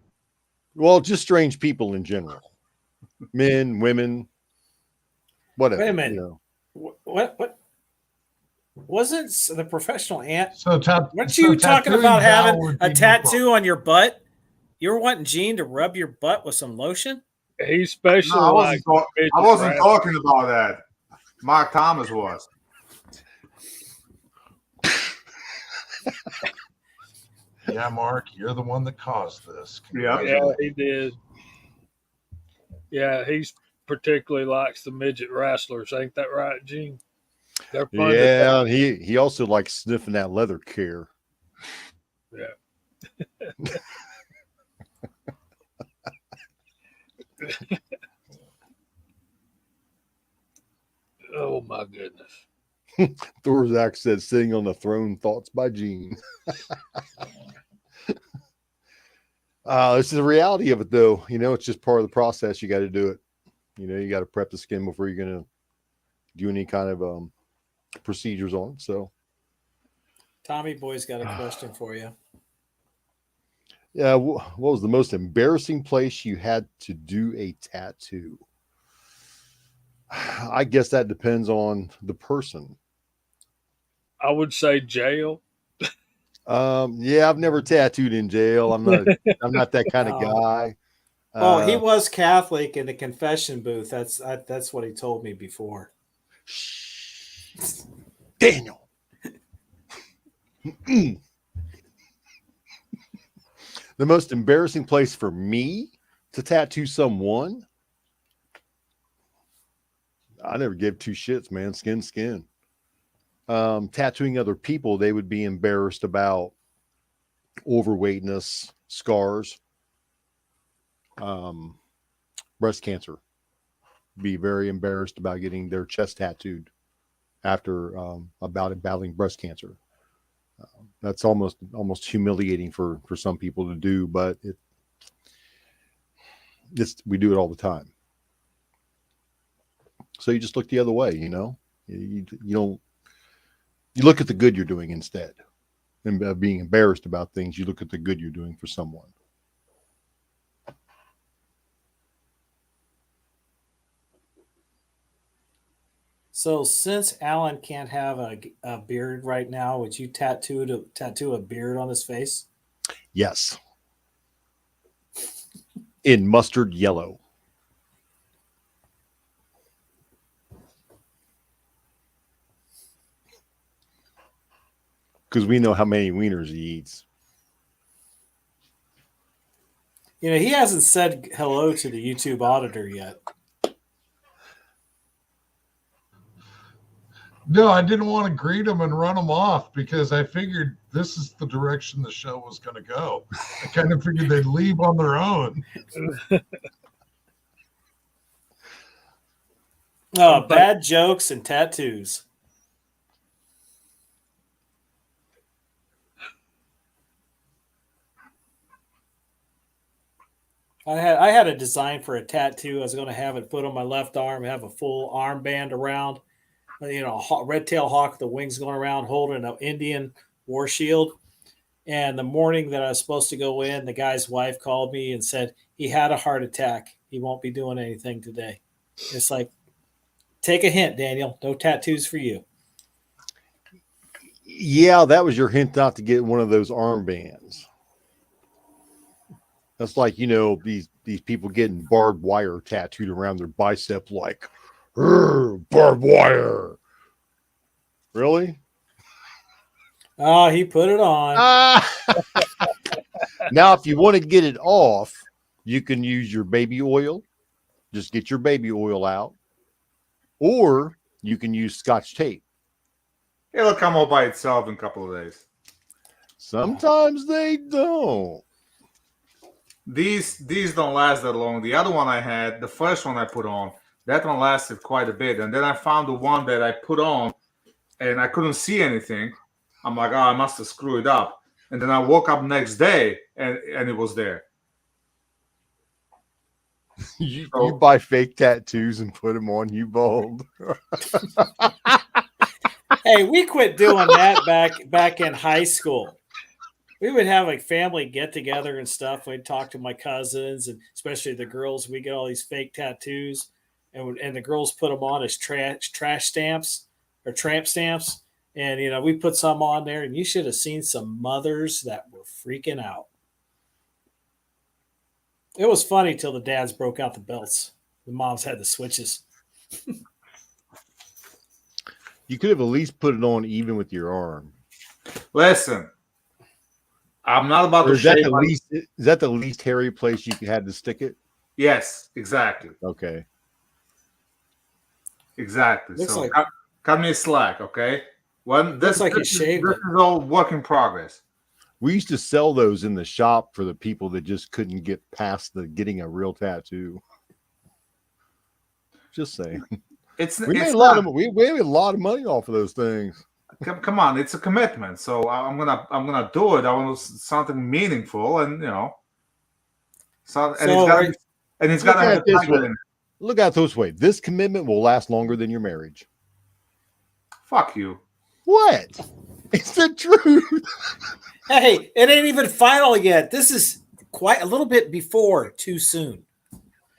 Well, just strange people in general. Men, women, whatever. Wait a minute. You know. What? Wasn't the professional ant? So Weren't you talking tattooing about Val having would a be no tattoo problem. on your butt? You were wanting Gene to rub your butt with some lotion? He specially No, I likes wasn't talking about that. Mark Thomas was. Yeah, Mark, you're the one that caused this. Yeah. Yeah, he did. Yeah, he's particularly likes the midget wrestlers. Ain't that right, Gene? They're fun. Yeah, he also likes sniffing that leather care. Yeah. Oh my goodness. Thorzak said, "Sitting on the throne, thoughts by Gene." This is the reality of it, though. It's just part of the process. You got to do it. You got to prep the skin before you're going to do any kind of procedures on it. So, Tommy Boy's got a question for you. yeah, what was the most embarrassing place you had to do a tattoo? I guess that depends on the person. I would say jail. Yeah, I've never tattooed in jail. I'm not that kind of guy. Well, he was Catholic in the confession booth. That's what he told me before. Daniel. The most embarrassing place for me to tattoo someone? I never give two shits, man. Skin. Tattooing other people, they would be embarrassed about overweightness, scars, breast cancer. Be very embarrassed about getting their chest tattooed after battling breast cancer. That's almost humiliating for some people to do, but we do it all the time. So you just look the other way, you don't. You look at the good you're doing instead. And being embarrassed about things, you look at the good you're doing for someone. So since Alan can't have a beard right now, would you tattoo a beard on his face? Yes. In mustard yellow. Because we know how many wieners he eats. He hasn't said hello to the YouTube auditor yet. No, I didn't want to greet them and run them off because I figured this is the direction the show was going to go. I kind of figured they'd leave on their own. Oh, bad jokes and tattoos. I had a design for a tattoo. I was going to have it put on my left arm, have a full armband around, a red-tailed hawk, the wings going around, holding an Indian war shield. And the morning that I was supposed to go in, the guy's wife called me and said he had a heart attack. He won't be doing anything today. It's like, take a hint, Daniel. No tattoos for you. Yeah, that was your hint not to get one of those armbands. That's like, these people getting barbed wire tattooed around their bicep, like, barbed wire. Really? Oh, he put it on. Now, if you want to get it off, you can use your baby oil. Just get your baby oil out. Or you can use Scotch tape. It'll come all by itself in a couple of days. Sometimes they don't. These don't last that long. The other one I had, the first one I put on, that one lasted quite a bit. And then I found the one that I put on and I couldn't see anything. I'm like, I must have screwed it up. And then I woke up next day and it was there. You buy fake tattoos and put them on, you bald. Hey, we quit doing that back in high school. We would have like family get together and stuff. We'd talk to my cousins and especially the girls. We get all these fake tattoos, and the girls put them on as trash stamps or tramp stamps. And we put some on there, and you should have seen some mothers that were freaking out. It was funny till the dads broke out the belts. The moms had the switches. You could have at least put it on even with your arm. Listen, I'm not about to shave. Is that the least hairy place you had to stick it? Yes, exactly. Okay. Exactly. Looks So like Cut me a slack, okay? When Looks like he this shaved it. is all work in progress. We used to sell those in the shop for the people that just couldn't get past the getting a real tattoo. Just saying. We made a lot of money off of those things. Come on, it's a commitment. So I'm gonna do it. I want something meaningful, and it's got to have a tiger in it. Look at it this way. This commitment will last longer than your marriage. Fuck you. What? It's the truth. Hey, it ain't even final yet. This is quite a little bit before too soon.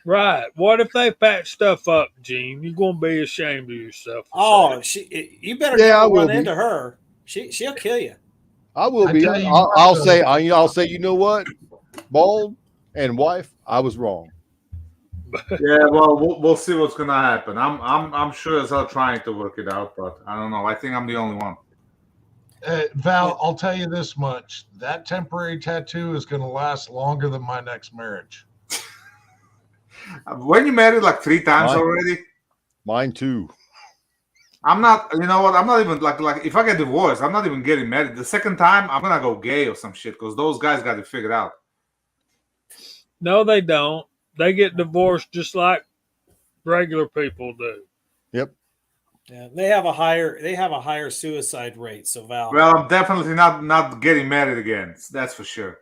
Right. What if they patch stuff up, Gene? You're gonna be ashamed of yourself. Oh, you better never run into her. She'll kill you. I will be. tell you I'll what, say. I'll say. You know what, Bald and wife, I was wrong. Yeah, well, we'll see what's gonna happen. I'm sure as hell trying to work it out, but I don't know. I think I'm the only one. Val, I'll tell you this much: that temporary tattoo is going to last longer than my next marriage. When you married like 3 times already? Mine too. I'm not. You know what? I'm not even like if I get divorced, I'm not even getting married. The second time, I'm gonna go gay or some shit because those guys got it figured out. No, they don't. They get divorced just like regular people do. Yep. Yeah, they have a higher suicide rate. So Val. Well, I'm definitely not getting married again. That's for sure.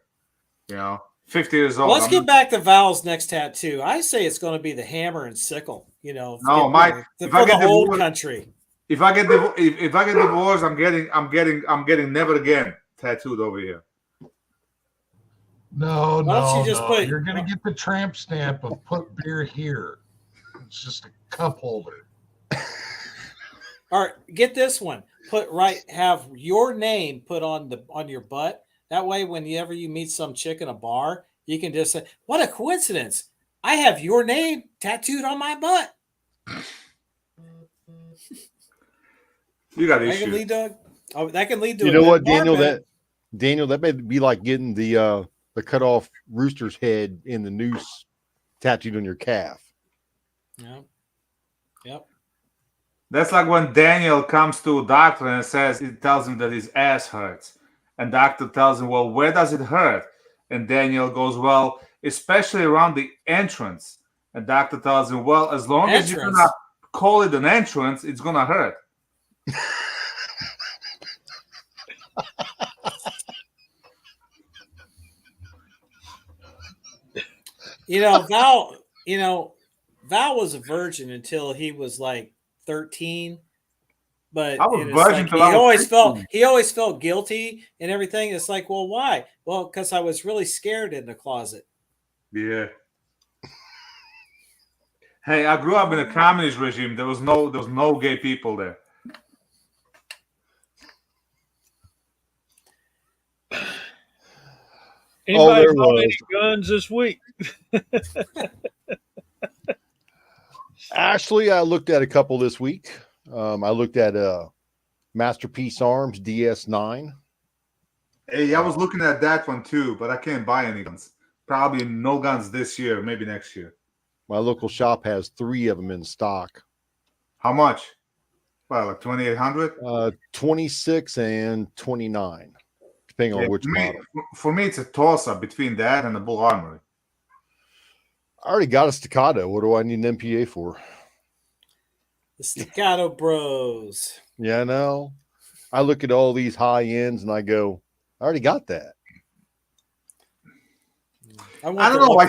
50 years old. Let's get back to Val's next tattoo. I say it's going to be the hammer and sickle. For the whole country. If I get divorced, I'm getting never again tattooed over here. No, You're you're going to get the tramp stamp of put beer here. It's just a cup holder. All right, get this one. Have your name put on your butt. That way, whenever you meet some chick in a bar, you can just say, "What a coincidence! I have your name tattooed on my butt." You got that issues. That can lead to. You know what, Daniel? That may be like getting the cut off rooster's head in the noose tattooed on your calf. Yep. That's like when Daniel comes to a doctor and tells him that his ass hurts. And doctor tells him, well, where does it hurt? And Daniel goes, well, especially around the entrance. And doctor tells him, well, as long as you're going to call it an entrance, it's going to hurt. Val was a virgin until he was like 13. But I was virgin he always felt guilty and everything. It's like, well, why? Well, because I was really scared in the closet. Yeah. Hey, I grew up in a communist regime. There was no gay people there. Anybody bought any guns this week? Ashley, I looked at a couple this week. I looked at Masterpiece Arms DS9. Hey, I was looking at that one too, but I can't buy any guns. Probably no guns this year, maybe next year. My local shop has 3 of them in stock. How much? Well, like 2,800? 26 and 29, depending on which model. For me, it's a toss-up between that and the Bull Armory. I already got a Staccato. What do I need an MPA for? The Staccato Bros. Yeah, I know. I look at all these high ends and I go, I already got that. I don't know. I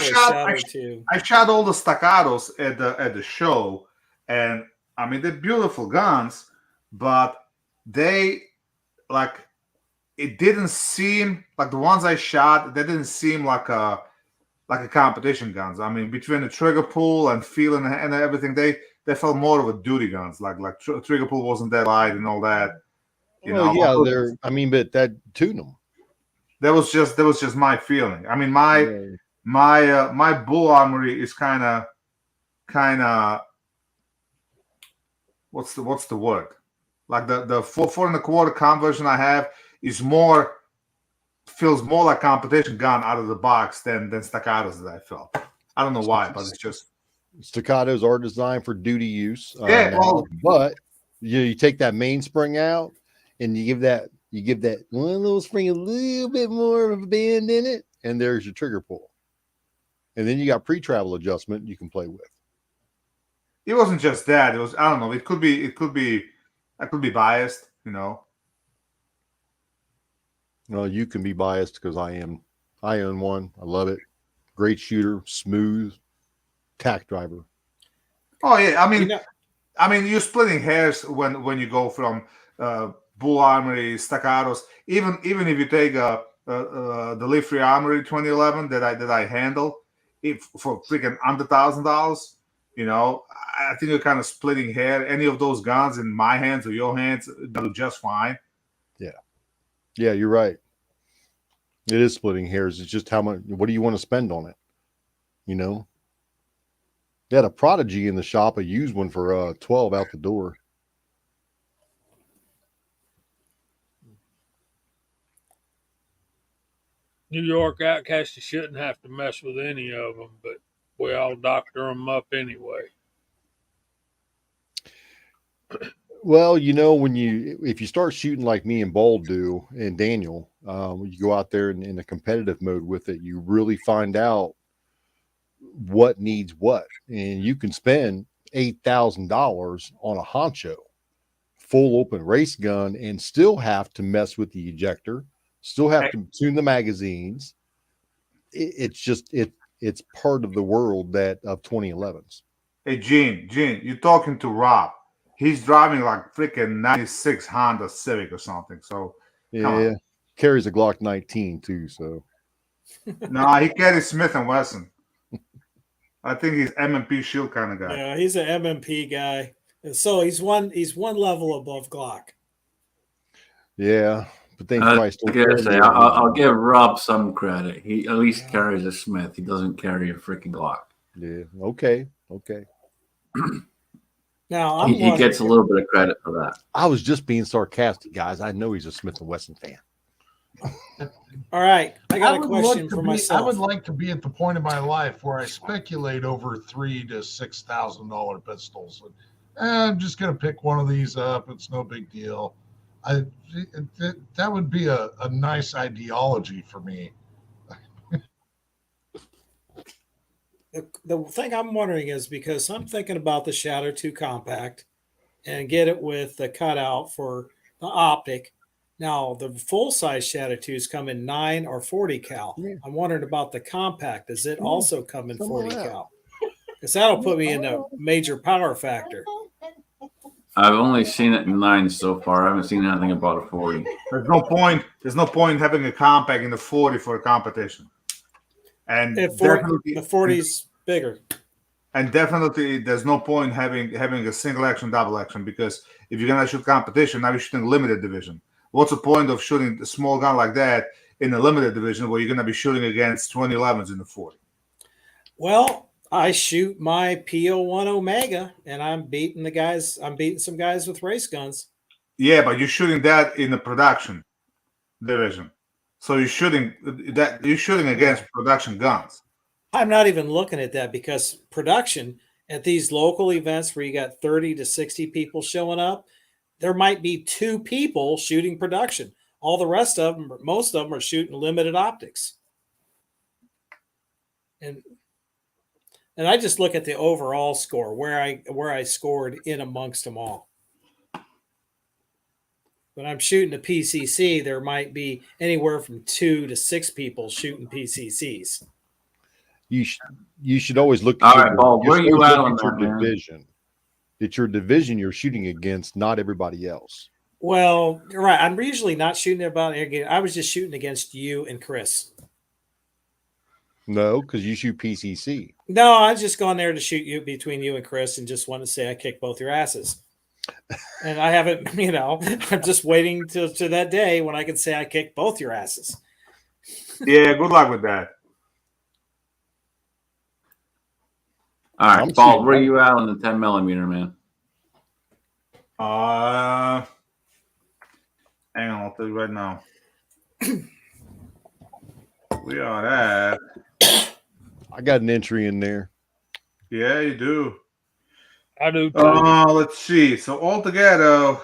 shot all the Staccatos at the show, and I mean they're beautiful guns, but it didn't seem like the ones I shot. They didn't seem like a competition guns. I mean, between the trigger pull and feeling and everything, they felt more of a duty guns. Like trigger pull wasn't that light and all that. But that tuned them. That was just my feeling. I mean, my Bull Armory is kind of what's the word? Like the 4 1/4 conversion I have feels more like competition gun out of the box than staccatos that I felt. I don't know why, but it's just staccatos are designed for duty use. Yeah, but You take that mainspring out, and you give that one little spring a little bit more of a bend in it, and there's your trigger pull. And then you got pre-travel adjustment you can play with. It wasn't just that. It was, I don't know. It could be I could be biased, you know. Well, you can be biased because I am. I own one. I love it. Great shooter, smooth, tack driver. Oh yeah, You know, I mean, you're splitting hairs when you go from Bull Armory, Staccatos. Even if you take the Leaf Free Armory 2011 that I handle, if for freaking under $1,000, you know, I think you're kind of splitting hair. Any of those guns in my hands or your hands do just fine. Yeah, you're right. It is splitting hairs. It's just how much. What do you want to spend on it? You know. They had a Prodigy in the shop. I used one for 12 out the door. New York Outcast, you shouldn't have to mess with any of them, but we all doctor them up anyway. Well, you know, if you start shooting like me and Bald do and Daniel, when you go out there in a competitive mode with it, you really find out what needs what, and you can spend $8,000 on a honcho, full open race gun, and still have to mess with the ejector, still have to tune the magazines. It's part of the world of 2011s. Hey, Gene, you're talking to Rob. He's driving like freaking 96 Honda Civic or something. So, come Yeah, on. carries a Glock 19 too. So, No, he carries Smith & Wesson. I think he's M&P Shield kind of guy. yeah, he's an MMP guy. And so he's one level above Glock. yeah, but they I priced. gotta say, I'll give Rob some credit. He at least carries a Smith. He doesn't carry a freaking Glock. Yeah. Okay. Now He gets a little bit of credit for that. I was just being sarcastic, guys. I know he's a Smith & Wesson fan. all right. I got a would question like to for be- myself. I would like to be at the point in my life where I speculate over $3,000 to $6,000 pistols. I'm just going to pick one of these up. It's no big deal. That would be a nice ideology for me. The thing I'm wondering is because I'm thinking about the Shadow 2 Compact and get it with the cutout for the optic. Now, the full-size Shadow 2s come in 9 or 40 cal. Yeah. I'm wondering about the compact. Does it also come in Come 40 on out. cal? Because that'll put me in a major power factor. I've only seen it in 9 so far. I haven't seen anything about a 40. There's no point having a compact in the 40 for a competition. And The 40's bigger. And definitely, there's no point having a single action, double action, because if you're gonna shoot competition, now you're shooting limited division. What's the point of shooting a small gun like that in a limited division where you're gonna be shooting against 2011s in the 40? Well, I shoot my PO1 Omega, and I'm beating some guys with race guns. Yeah, but you're shooting that in the production division, so you're shooting against production guns. I'm not even looking at that because production at these local events where you got 30 to 60 people showing up, there might be 2 people shooting production. All the rest of them, most of them are shooting limited optics. And I just look at the overall score where I scored in amongst them all. When I'm shooting a PCC, there might be anywhere from 2 to 6 people shooting PCCs. You should always look All right, Paul, where are you at on your that, man? division. It's your division you're shooting against, not everybody else. Well, you're right. I'm usually not shooting about again. I was just shooting against you and Chris. No, because you shoot PCC. No, I just gone there to shoot you between you and Chris and just want to say I kicked both your asses. And I haven't, I'm just waiting to that day when I can say I kicked both your asses. Yeah, good luck with that. All right, Paul, where are you at on the 10 millimeter, man? Hang on, I'll tell you right now. We are at. I got an entry in there. Yeah, you do. I do too. Let's see. So altogether,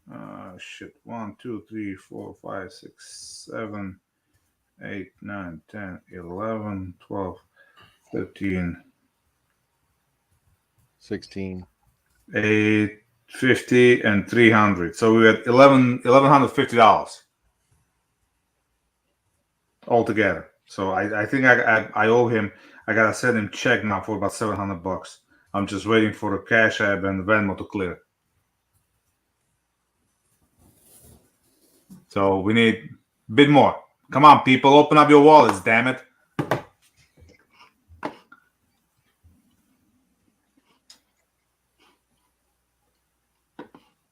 1, 2, 3, 4, 5, 6, 7, 8, 9, 10, 11, 12, 13, 16. 850 and 300. So we had $1,150 altogether. So I think I owe him. I gotta send him check now for about $700. I'm just waiting for the Cash App and Venmo to clear. So we need a bit more. Come on, people, open up your wallets, damn it.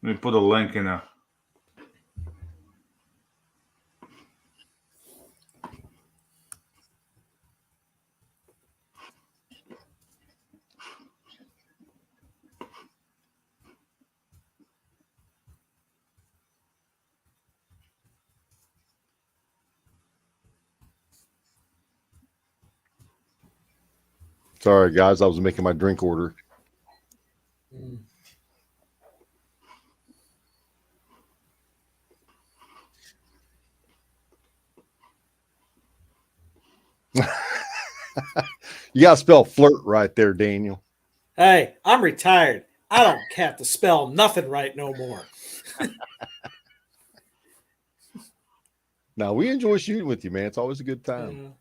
Let me put a link in there. Sorry, guys. I was making my drink order. You got to spell flirt right there, Daniel. Hey, I'm retired. I don't have to spell nothing right no more. Now, we enjoy shooting with you, man. It's always a good time.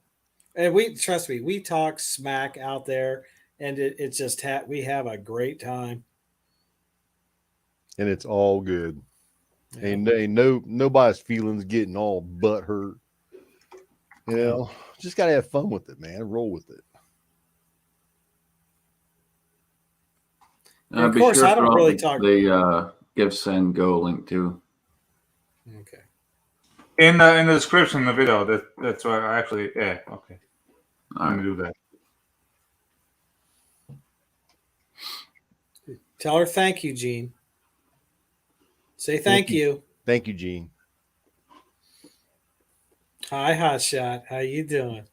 And trust me, we talk smack out there, and it's just we have a great time. And it's all good. Yeah. Ain't nobody's feelings getting all butt hurt. You know, just got to have fun with it, man. Roll with it. Of course, I don't really talk. The Give Send Go link too. Okay. In the description of the video, that's why I actually okay. All Let right. me do that. Tell her thank you, Gene. Say thank you. Thank you, Gene. Hi, Hotshot. How you doing?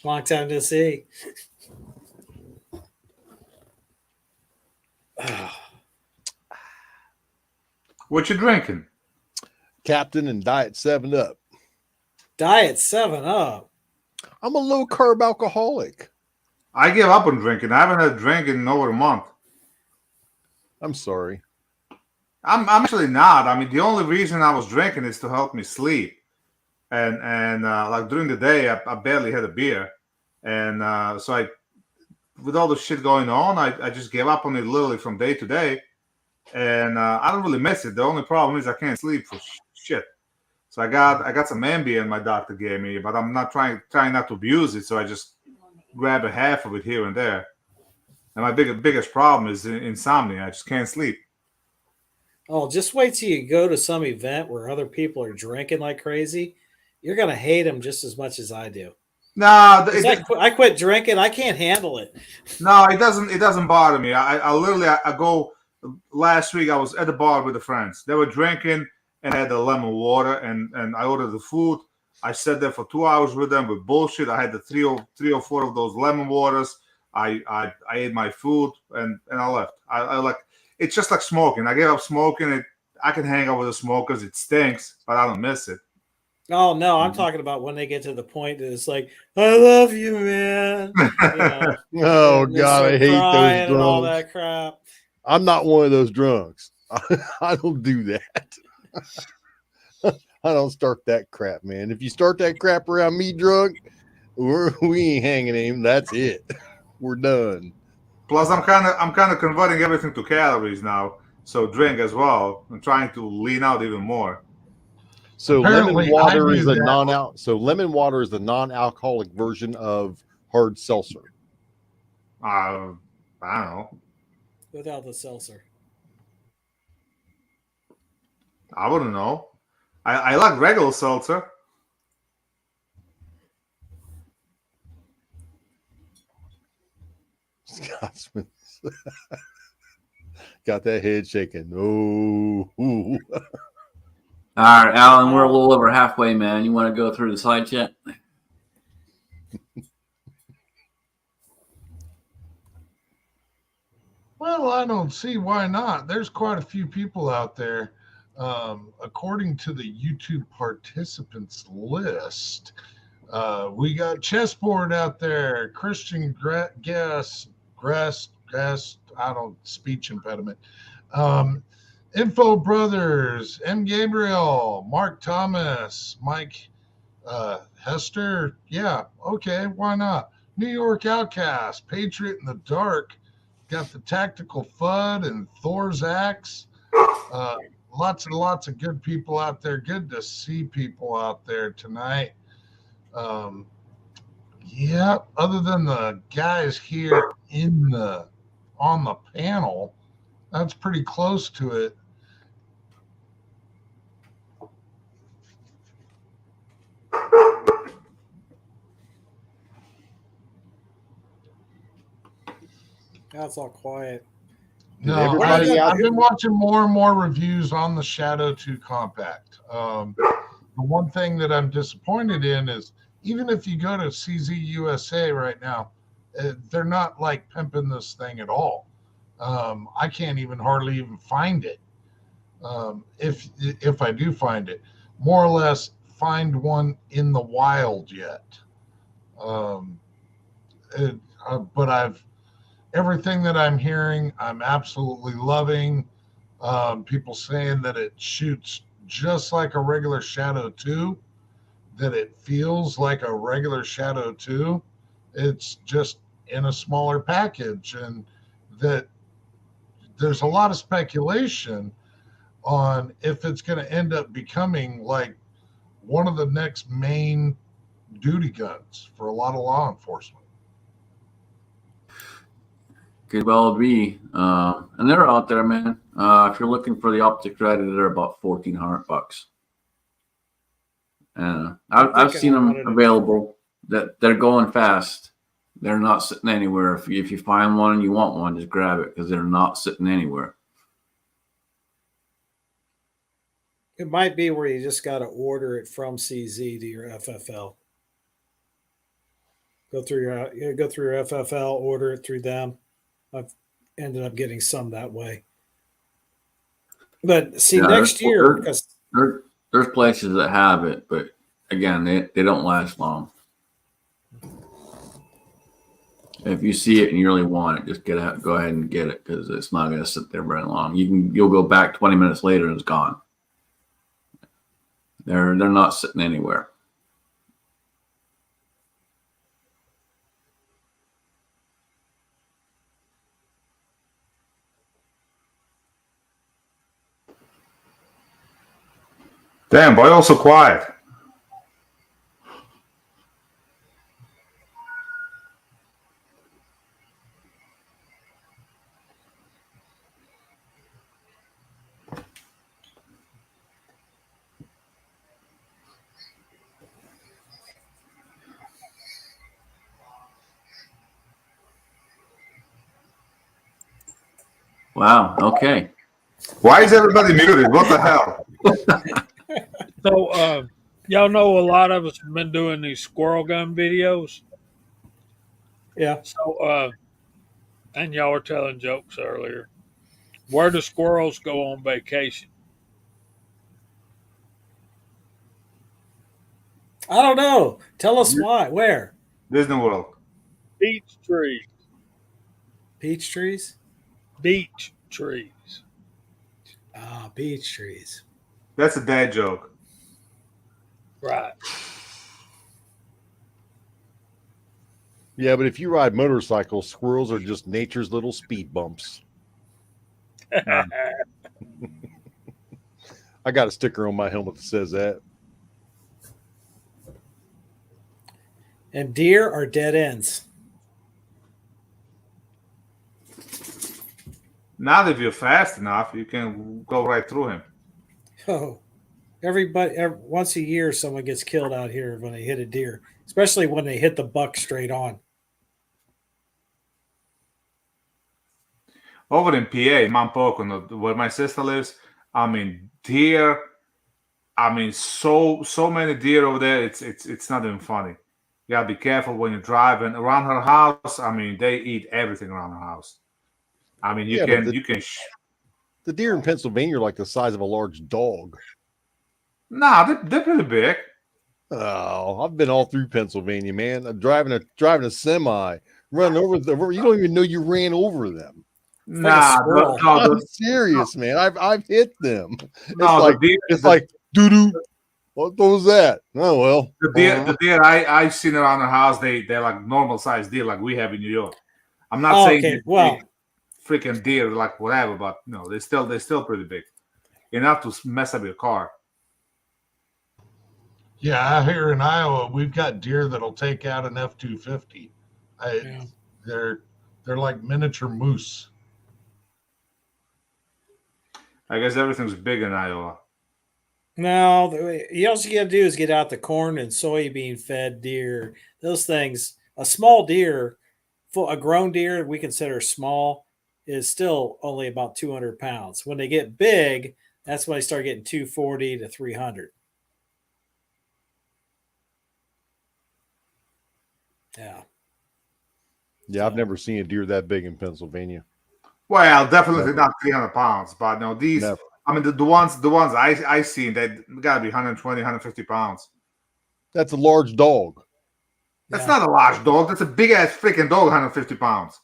Long time to see. What you drinking? Captain and Diet 7-Up. Diet 7-Up. I'm a low carb alcoholic. I gave up on drinking. I haven't had a drink in over a month. I'm sorry. I'm actually not. I mean, the only reason I was drinking is to help me sleep. And like during the day, I barely had a beer. And so with all the shit going on, I just gave up on it literally from day to day. And I don't really miss it. The only problem is I can't sleep for shit. So I got some Ambien my doctor gave me, but I'm not trying not to abuse it. So I just grab a half of it here and there. And my biggest problem is insomnia. I just can't sleep. Oh, just wait till you go to some event where other people are drinking like crazy. You're gonna hate them just as much as I do. No, I quit drinking. I can't handle it. No, it doesn't. It doesn't bother me. I literally go. Last week I was at the bar with the friends. They were drinking and had the lemon water, and I ordered the food. I sat there for 2 hours with them with bullshit. I had the three or four of those lemon waters. I ate my food and I left. I like it's just like smoking. I gave up smoking. I can hang out with the smokers. It stinks, but I don't miss it. Oh no, I'm talking about when they get to the point that it's like, I love you, man. You know, Oh God, I hate those and all drunks. that crap. I'm not one of those drunks. I don't do that. I don't start that crap, man. If you start that crap around me drunk, we ain't hanging him. That's it. We're done. Plus, I'm kind of converting everything to calories now. So drink as well. I'm trying to lean out even more. So Apparently, lemon water I is do a that. lemon water is the non-alcoholic version of hard seltzer. I don't know. Without the seltzer. I wouldn't know. I like regular seltzer. Scotsman. Got that head shaking. Oh. All right, Alan, we're a little over halfway, man. You want to go through the slide chat? Well, I don't see why not. There's quite a few people out there. According to the YouTube participants list, we got Chessboard out there, Christian Guest, I don't, speech impediment. Info Brothers, M. Gabriel, Mark Thomas, Mike Hester. Yeah, okay, why not? New York Outcast, Patriot in the Dark, got the Tactical Fud and Thor's Axe. Lots and lots of good people out there. Good to see people out there tonight. Yeah, other than the guys here on the panel, that's pretty close to it. That's all quiet. No, everybody I've been watching more and more reviews on the Shadow 2 Compact. The one thing that I'm disappointed in is even if you go to CZ USA right now, they're not like pimping this thing at all. I can't even hardly even find it. If I do find it, more or less find one in the wild yet. But everything that I'm hearing, I'm absolutely loving. People saying that it shoots just like a regular Shadow 2, that it feels like a regular Shadow 2. It's just in a smaller package, and that there's a lot of speculation on if it's going to end up becoming like one of the next main duty guns for a lot of law enforcement. Could well be. And they're out there, man. If you're looking for the optic ready, they're about $1,400. I've seen them available. That they're going fast. They're not sitting anywhere. If you find one and you want one, just grab it because they're not sitting anywhere. It might be where you just got to order it from CZ to your FFL. Go through your FFL, order it through them. I've ended up getting some that way. But see, next year, because there's places that have it, but again, they don't last long. If you see it and you really want it, just go ahead and get it because it's not going to sit there very long. You'll go back 20 minutes later and it's gone. They're not sitting anywhere. Damn, boy, also quiet. Wow. Okay. Why is everybody muted? What the hell? So, y'all know a lot of us have been doing these squirrel gun videos. yeah, So, and y'all were telling jokes earlier. Where do squirrels go on vacation? I don't know. Tell us why. Where? Disney World. Beach trees. Peach trees? Beach trees. Ah, beach trees. That's a dad joke. Right. Yeah, but if you ride motorcycles, squirrels are just nature's little speed bumps. I got a sticker on my helmet that says that. And deer are dead ends. Now, if you're fast enough, you can go right through him. Oh, once a year, someone gets killed out here when they hit a deer, especially when they hit the buck straight on. Over in PA, Mount Pocono, where my sister lives, I mean, deer. I mean, so many deer over there. It's not even funny. You gotta be careful when you're driving around her house. I mean, they eat everything around her house. I mean, Yeah, but you can. The deer in Pennsylvania are like the size of a large dog. Nah, they're pretty big. Oh, I've been all through Pennsylvania, man. I'm driving a semi, running over the. You don't even know you ran over them. like a Nah, squirrel. I'm serious, man. I've hit them. no, It's like doo doo. What was that? Oh well. the deer I've seen around the house, they're like normal sized deer like we have in New York. I'm not saying Okay, they're well, big freaking deer like whatever, but no, they're still pretty big, enough to mess up your car. Yeah, out here in Iowa, we've got deer that'll take out an F-250. yeah. They're like miniature moose. I guess everything's big in Iowa. No, you all you got to do is get out the corn and soybean fed deer. Those things, a small deer, a grown deer we consider small, is still only about 200 pounds. When they get big, that's when they start getting 240 to 300. Yeah. Yeah, I've never seen a deer that big in Pennsylvania. Well, definitely Never. not 300 pounds, but no, these. Never. I mean, the ones I seen, they gotta be 120, 150 pounds. That's a large dog. That's Yeah. not a large dog. That's a big ass freaking dog, 150 pounds.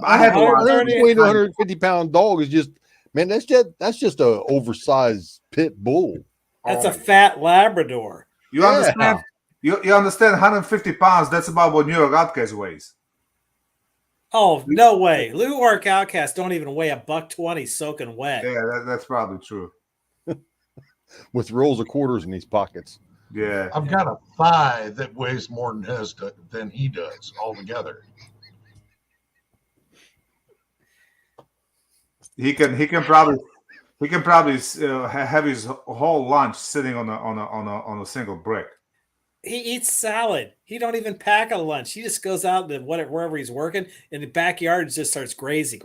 I I have have a a large 120 to dog. 150 pound dog is just, man, that's just a oversized pit bull. That's a fat Labrador. You Yeah. understand? You understand? 150 pounds. That's about what New York Outcast weighs. Oh, no way. New York Outcasts don't even weigh $120 soaking wet. Yeah, that's probably true. With rolls of quarters in these pockets. Yeah, I've got a thigh that weighs more than he does altogether. he can probably have his whole lunch sitting on a single brick. He eats salad. He don't even pack a lunch. He just goes out to wherever he's working in the backyard and just starts grazing.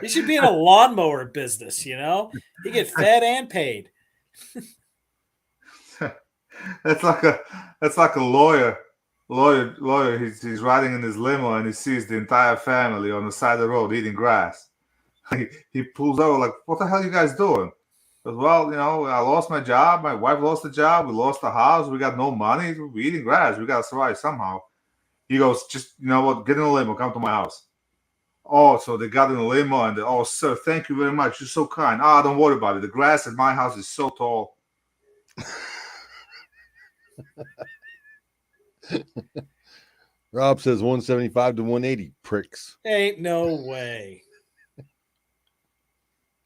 He should be in a lawnmower business, you know? He get fed and paid. That's like a lawyer. He's riding in his limo and he sees the entire family on the side of the road eating grass. He pulls over like, "What the hell are you guys doing?" Because, well, you know, I lost my job. My wife lost the job. We lost the house. We got no money. We're eating grass. We got to survive somehow. He goes, "Just, you know what? Get in the limo. Come to my house." Oh, so they got in the limo and oh, sir, thank you very much. You're so kind. Ah, don't worry about it. The grass at my house is so tall. Rob says 175 to 180 pricks. Ain't no way.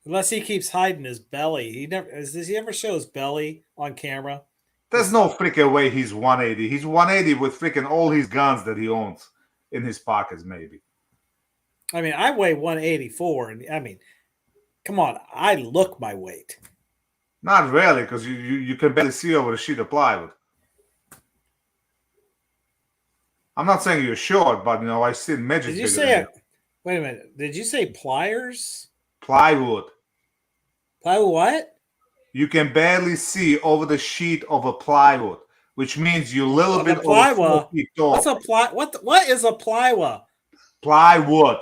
Unless he keeps hiding his belly. Does he ever show his belly on camera? There's no freaking way he's 180. He's 180 with freaking all his guns that he owns in his pockets, maybe. I mean, I weigh 184, and I mean, come on, I look my weight. Not really, because you can barely see over the sheet of plywood. I'm not saying you're short, but you know, I've seen midgets. Did you say wait a minute? Did you say pliers? Plywood. Plywood what? You can barely see over the sheet of a plywood, which means you're a little bit over plywood. 4 feet tall. What's a ply? What is a plywood? Plywood,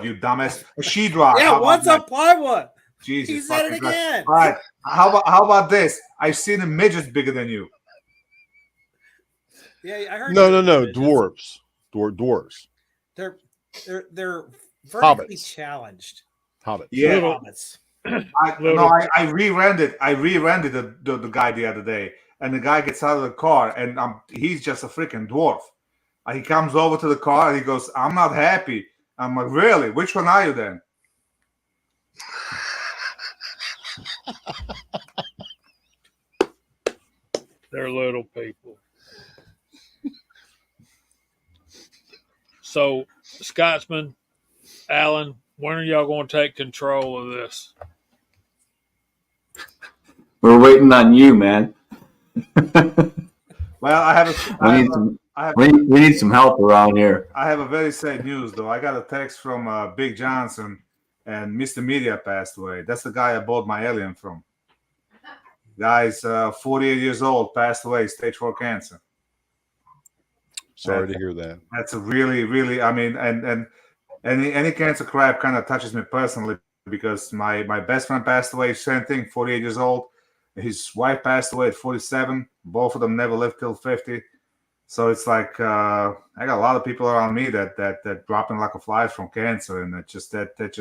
you dumbass. A sheetrock. Yeah, what's a plywood? Jesus, He said it again. All right. How about this? I've seen a midget bigger than you. Yeah, I heard. No. Dwarves. Dwarves. They're vertically Hobbits. challenged. Hobbits. Yeah. Hobbits. I re-rented the guy the other day, and the guy gets out of the car, and he's just a freaking dwarf. He comes over to the car, and he goes, "I'm not happy." I'm like, "Really? Which one are you then?" They're little people. So, Scotsman, Allen, when are y'all going to take control of this? We're waiting on you, man. Well, we need some help around here. I have a very sad news, though. I got a text from Big Johnson, and Mr. Media passed away. That's the guy I bought my alien from. Guy's 48 years old, passed away, stage 4 cancer. Sorry to hear that. That's a really, really. I mean, and any cancer crap kind of touches me personally because my best friend passed away. Same thing, 48 years old. His wife passed away at 47. Both of them never lived till 50. So it's like I got a lot of people around me that dropping like a flies from cancer, and it's just it's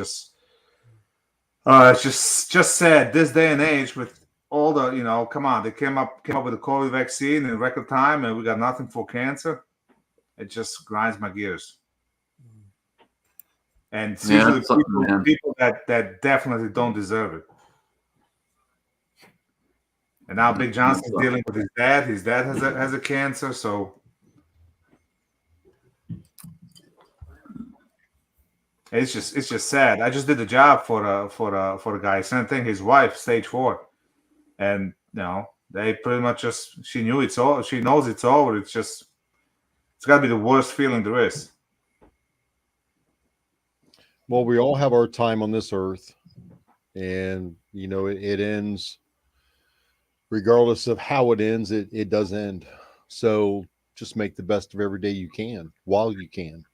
just sad this day and age with all the come on, they came up with a COVID vaccine in record time, and we got nothing for cancer. It just grinds my gears. And it's usually people that definitely don't deserve it. And now Big Johnson's dealing with his dad. His dad has a cancer, so it's just sad. I just did the job for the guy. Same thing. His wife, stage 4, and they pretty much she knew it's all. She knows it's over. It's got to be the worst feeling there is. Well, we all have our time on this earth, and it ends. Regardless of how it ends, it does end. So just make the best of every day you can while you can.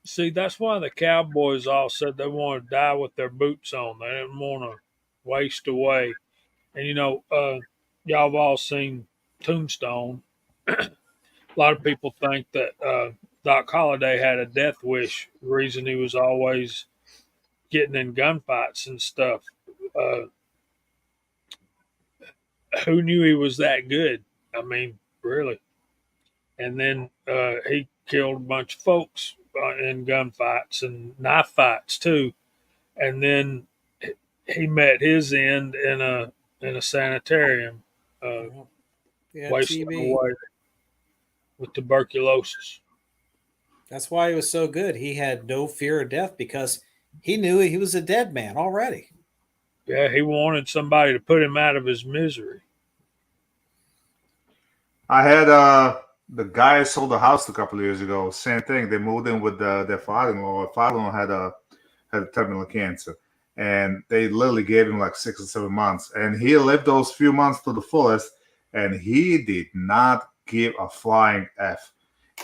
See, that's why the Cowboys all said they want to die with their boots on. They didn't want to waste away. And, y'all have all seen Tombstone. A lot of people think that Doc Holliday had a death wish. The reason he was always getting in gunfights and stuff. Who knew he was that good? I mean, really. And then he killed a bunch of folks in gunfights and knife fights too. And then he met his end in a sanitarium, wasting away with tuberculosis. That's why he was so good. He had no fear of death because he knew he was a dead man already. Yeah, he wanted somebody to put him out of his misery. I had the guy sold the house a couple of years ago. Same thing. They moved in with their father-in-law. Father-in-law had terminal cancer, and they literally gave him like 6 or 7 months, and he lived those few months to the fullest, and he did not give a flying F.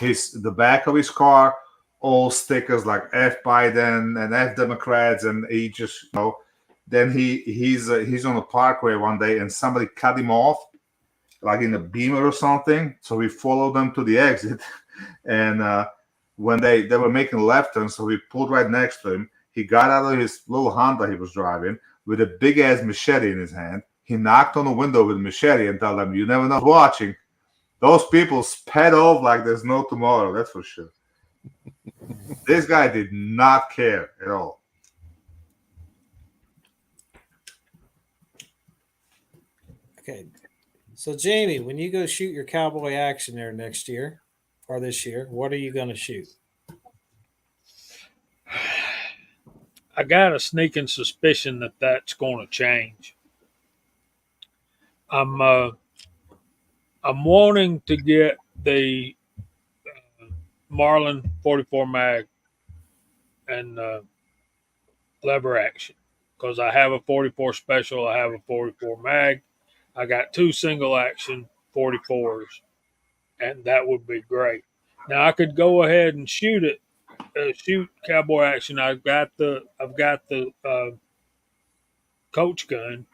The back of his car, all stickers like F Biden and F Democrats, and he just Then he's on the parkway one day, and somebody cut him off, like in a Beamer or something. So we followed them to the exit, and when they were making a left turn, so we pulled right next to him. He got out of his little Honda he was driving with a big ass machete in his hand. He knocked on the window with a machete and told them, "You never know who's watching." Those people sped off like there's no tomorrow. That's for sure. This guy did not care at all. Okay. So, Jamie, when you go shoot your cowboy action there next year or this year, what are you going to shoot? I got a sneaking suspicion that that's going to change. I'm wanting to get the Marlin 44 mag and lever action because I have a 44 special. I have a 44 mag. I got 2 single action 44s, and that would be great. Now I could go ahead and shoot it, shoot cowboy action. I've got the coach gun,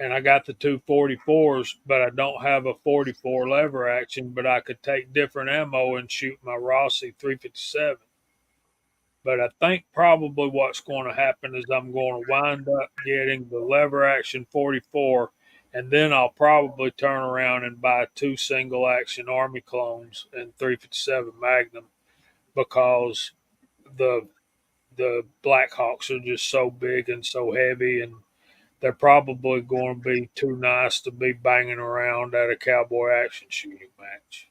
and I got the 2 44s, but I don't have a 44 lever action. But I could take different ammo and shoot my Rossi 357. But I think probably what's going to happen is I'm going to wind up getting the lever action 44, and then I'll probably turn around and buy 2 single action Army clones and 357 Magnum because the Blackhawks are just so big and so heavy, and they're probably going to be too nice to be banging around at a cowboy action shooting match.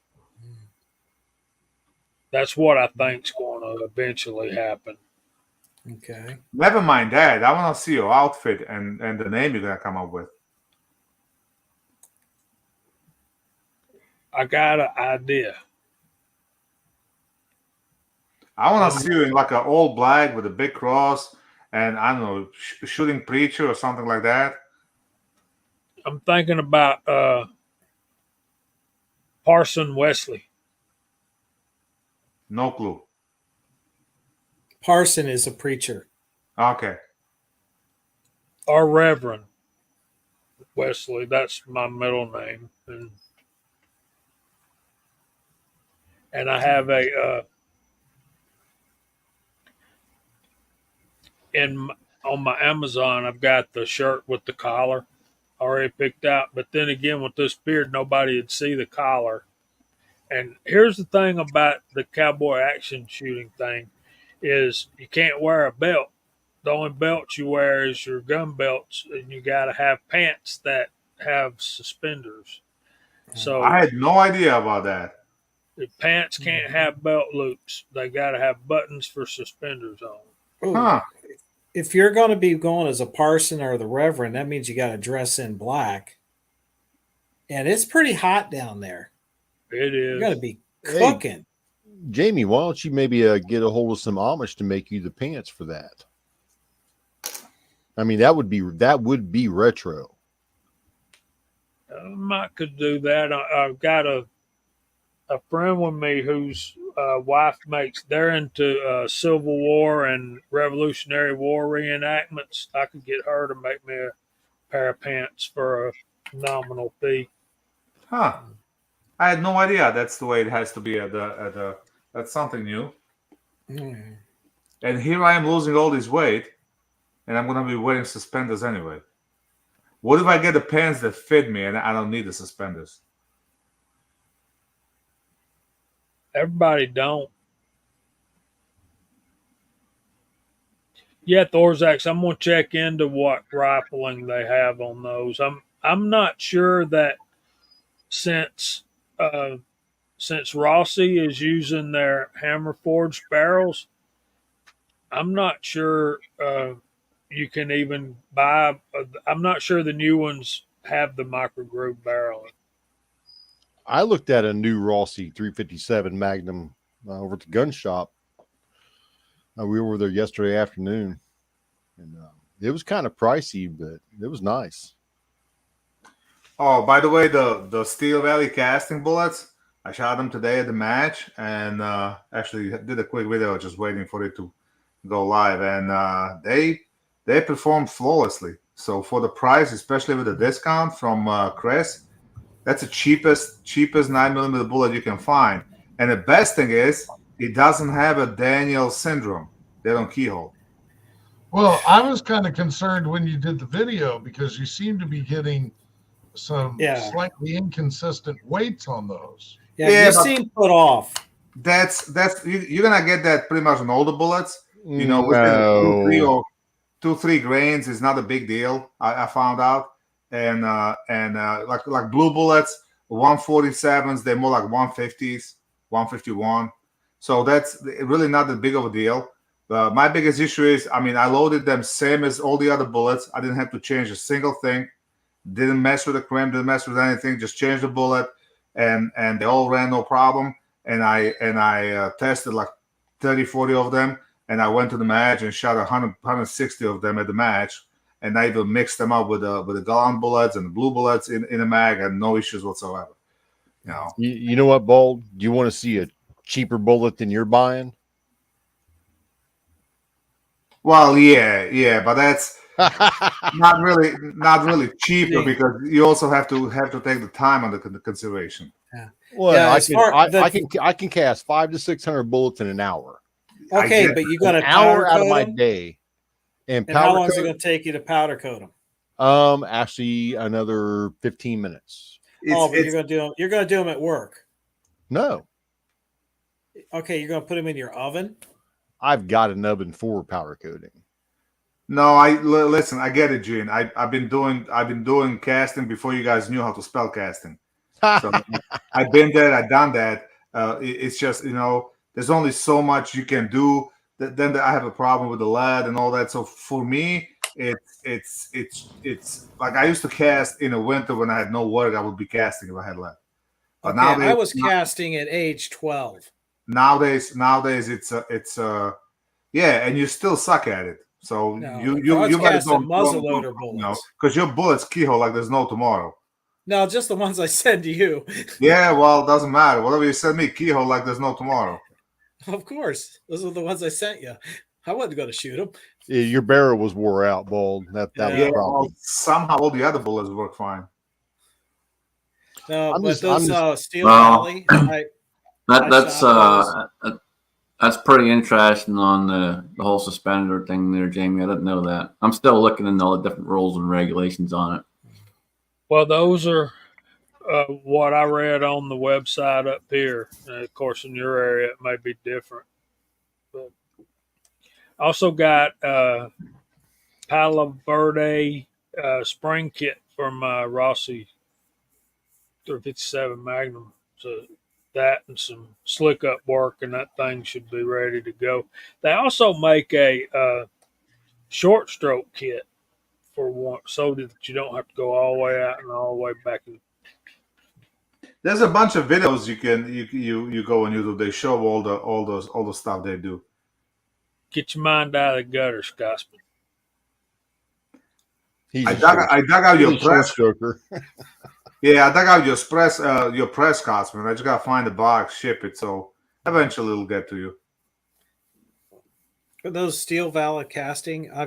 That's what I think's going to eventually happen. Okay. Never mind that. I want to see your outfit and the name you're going to come up with. I got an idea. I want to see you in like an all black with a big cross and, I don't know, shooting preacher or something like that. I'm thinking about Parson Wesley. No clue. Parson is a preacher. Okay. Or Reverend Wesley. That's my middle name. And I have on my Amazon, I've got the shirt with the collar already picked out. But then again, with this beard, nobody would see the collar. And here's the thing about the cowboy action shooting thing is you can't wear a belt. The only belt you wear is your gun belts, and you got to have pants that have suspenders. So I had no idea about that. the pants can't have belt loops. They got to have buttons for suspenders on. Ooh. Huh. If you're going to be going as a parson or the reverend, that means you got to dress in black. And it's pretty hot down there. It You got to is. be Hey. cooking. Jamie, why don't you maybe get a hold of some Amish to make you the pants for that? I mean, that would be retro. Might could do that. I've got a friend with me whose wife they're into Civil War and Revolutionary War reenactments. I could get her to make me a pair of pants for a nominal fee. Huh. I had no idea that's the way it has to be at the that's something new. Mm. And here I am losing all this weight, and I'm gonna be wearing suspenders anyway. What if I get the pants that fit me and I don't need the suspenders? Everybody don't. Yeah, Thorzaks, I'm gonna check into what rifling they have on those. I'm not sure that since Rossi is using their hammer forged barrels, I'm not sure you can even buy. I'm not sure the new ones have the micro groove barrel. I looked at a new Rossi 357 Magnum over at the gun shop. We were there yesterday afternoon, and it was kind of pricey, but it was nice. Oh, by the way, the Steel Valley casting bullets, I shot them today at the match, and actually did a quick video just waiting for it to go live, and they performed flawlessly. So for the price, especially with the discount from Chris, that's the cheapest 9mm bullet you can find. And the best thing is, it doesn't have a Daniel syndrome. They don't keyhole. Well, I was kind of concerned when you did the video because you seem to be getting some slightly inconsistent weights on those. Yeah, you seem put off. That's you're gonna get that pretty much on all the bullets. You know, No. within 2-3 grains is not a big deal. I found out, and like blue bullets, 147s, they're more like 150s, 151. So that's really not that big of a deal. My biggest issue is, I mean, I loaded them same as all the other bullets. I didn't have to change a single thing. Didn't mess with the crimp, didn't mess with anything. Just changed the bullet, and they all ran no problem. And I tested like 30, 40 of them, and I went to the match and shot 160 of them at the match. And I even mixed them up with the Galant bullets and the blue bullets in the mag, and no issues whatsoever. You know. You know what, Bold? Do you want to see a cheaper bullet than you're buying? Well, yeah, but that's not really cheaper because you also have to take the time under consideration. Yeah. Well, Yeah, I can cast 500 to 600 bullets in an hour. Okay, but you got to hour out of my day. And how long is it going to take you to powder coat them? Actually, another 15 minutes. But you're going to do them at work. No, Okay, you're going to put them in your oven. I've got an oven for powder coating. No, listen. I get it, Gene. I've been doing casting before you guys knew how to spell casting. So I've been there. I've done that. It's just, you know, there's only so much you can do. Then I have a problem with the lead and all that. So for me, it's like I used to cast in the winter when I had no work. I would be casting if I had lead. But I was casting at age 12. Nowadays it's and you still suck at it. So you better don't muzzleloader bullets, because your bullets keyhole like there's no tomorrow. No, just the ones I send to you. Yeah, well, it doesn't matter. Whatever you send me, keyhole like there's no tomorrow. Of course, those are the ones I sent you. I wasn't going to shoot them. Yeah, your barrel was wore out, Bald. That was Yeah. the Yeah, problem. well, somehow all the other bullets work fine. No, I'm but just- those Steel Well, Valley, That I that's shot that's pretty interesting on the whole suspender thing there, Jamie. I didn't know that. I'm still looking into all the different rules and regulations on it. Well, those are what I read on the website up here. Of course, in your area, it may be different. But also got Palo Verde spring kit from Rossi 357 Magnum. So that and some slick up work, and that thing should be ready to go. They also make a short stroke kit for one, so that you don't have to go all the way out and all the way back. There's a bunch of videos you go on YouTube. They show all the stuff they do. Get your mind out of the gutter, Scotsman. He's I a dug out he's your a short press. stroker. Yeah, I dug out your press cards, man. I just gotta find the box, ship it. So eventually it'll get to you. for those Steel Valley casting. I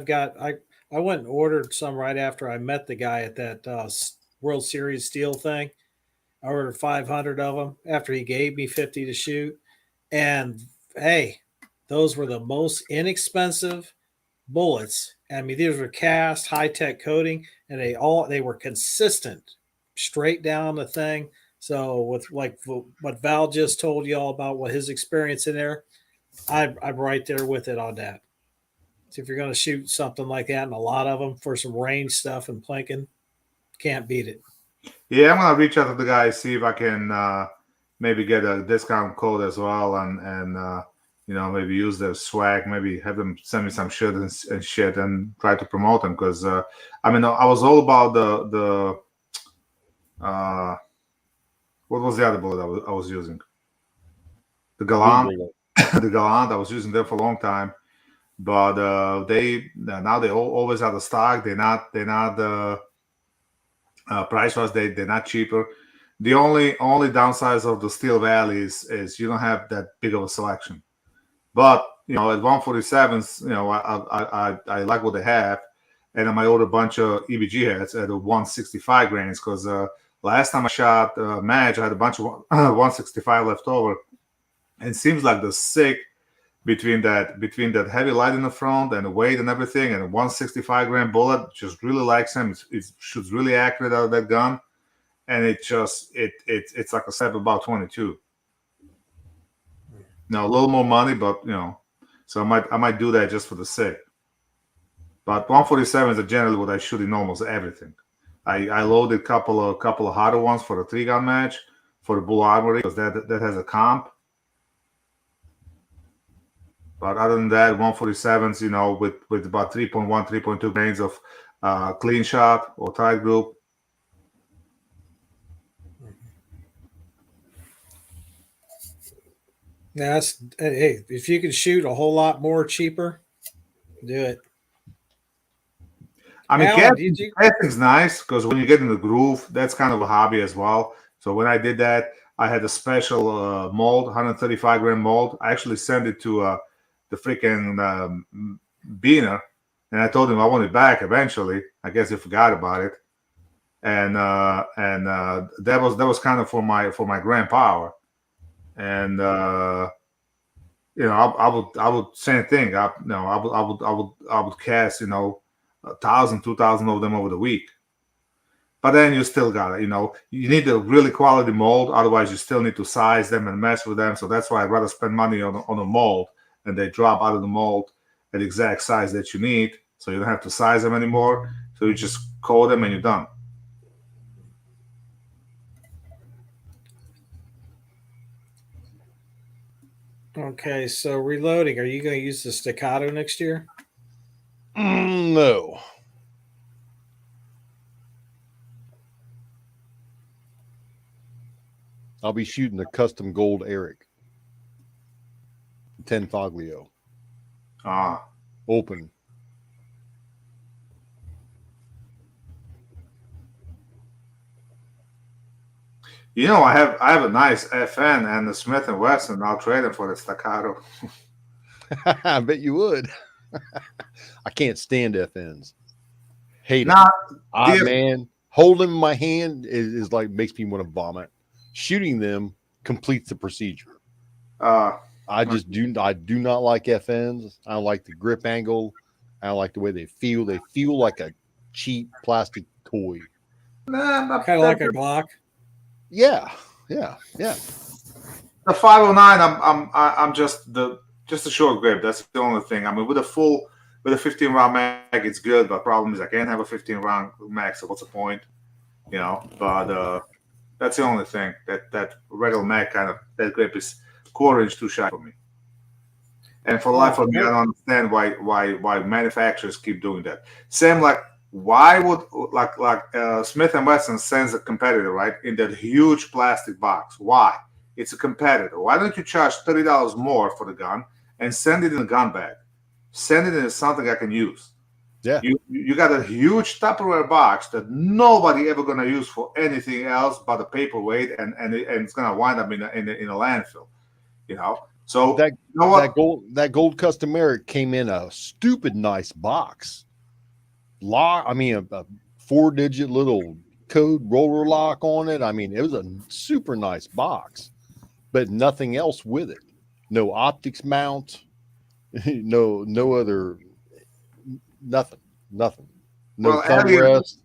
went and ordered some right after I met the guy at that World Series steel thing. I ordered 500 of them after he gave me 50 to shoot. And hey, those were the most inexpensive bullets. I mean, these were cast, high tech coating, and they were consistent, straight down the thing. So with like what Val just told you all about what his experience in there, I'm right there with it on that. So if you're going to shoot something like that, and a lot of them for some range stuff and plinking, can't beat it. Yeah, I'm gonna reach out to the guy, see if I can maybe get a discount code as well, and maybe use their swag, maybe have them send me some shit and shit, and try to promote them because I was all about the what was the other bullet I was using? The Galant, the Galant. I was using them for a long time, but they always out of stock. They're not price wise, they're not cheaper. The only downsides of the Steel Valley is you don't have that big of a selection. But at 147s, I like what they have, and I might order a bunch of EBG heads at the 165 grains because last time I shot a match, I had a bunch of 165 left over, and it seems like the sick between that heavy light in the front and the weight and everything, and a 165 grain bullet just really likes him. It shoots really accurate out of that gun, and it's like a step about 22. Now a little more money, but so I might do that just for the sake. But 147s are generally what I shoot in almost everything. I loaded a couple of harder ones for the 3-gun match for the Bull Armory because that has a comp. But other than that, 147s, with about 3.1, 3.2 grains of clean shot or tight group. Hey, if you can shoot a whole lot more cheaper, do it. I mean, Alan, casting's nice because when you get in the groove, that's kind of a hobby as well. So when I did that, I had a special mold, 135 gram mold. I actually sent it to the freaking Beaner, and I told him I want it back eventually. I guess he forgot about it, and that was kind of for my grand power, and I would same thing. I would cast 1,000, 2,000 of them over the week. But then you still got you need a really quality mold. Otherwise, you still need to size them and mess with them. So that's why I'd rather spend money on a mold, and they drop out of the mold at the exact size that you need. So you don't have to size them anymore. So you just coat them and you're done. Okay, so reloading. Are you going to use the staccato next year? No. I'll be shooting a custom gold Eric 10 Foglio. Open. You know, I have a nice FN and the Smith and Wesson. I'll trade it for the Staccato. I bet you would. I can't stand FNs. Hate Now, them. Man, holding them in my hand is like makes me want to vomit. Shooting them completes the procedure. I do not like FNs. I don't like the grip angle. I don't like the way they feel. They feel like a cheap plastic toy. Nah, Kind of like a Glock. Yeah. The 509, I'm just a short grip. That's the only thing. I mean, with a 15 round mag, it's good. But problem is, I can't have a 15 round mag. So what's the point? You know. But that's the only thing. That regular mag that grip is 1/4 inch too shy for me. And for the life of me, I don't understand why manufacturers keep doing that. Same like why would Smith and Wesson sends a competitor right in that huge plastic box? Why? It's a competitor. Why don't you charge $30 more for the gun and send it in a gun bag? Send it in something I can use. Yeah. You got a huge Tupperware box that nobody ever gonna use for anything else but a paperweight, and it's gonna wind up in a landfill. You know. So that you know what? that gold custom Eric came in a stupid nice box. A 4-digit little code roller lock on it. I mean, it was a super nice box, but nothing else with it. No optics mount, no other, nothing. No thumb rest.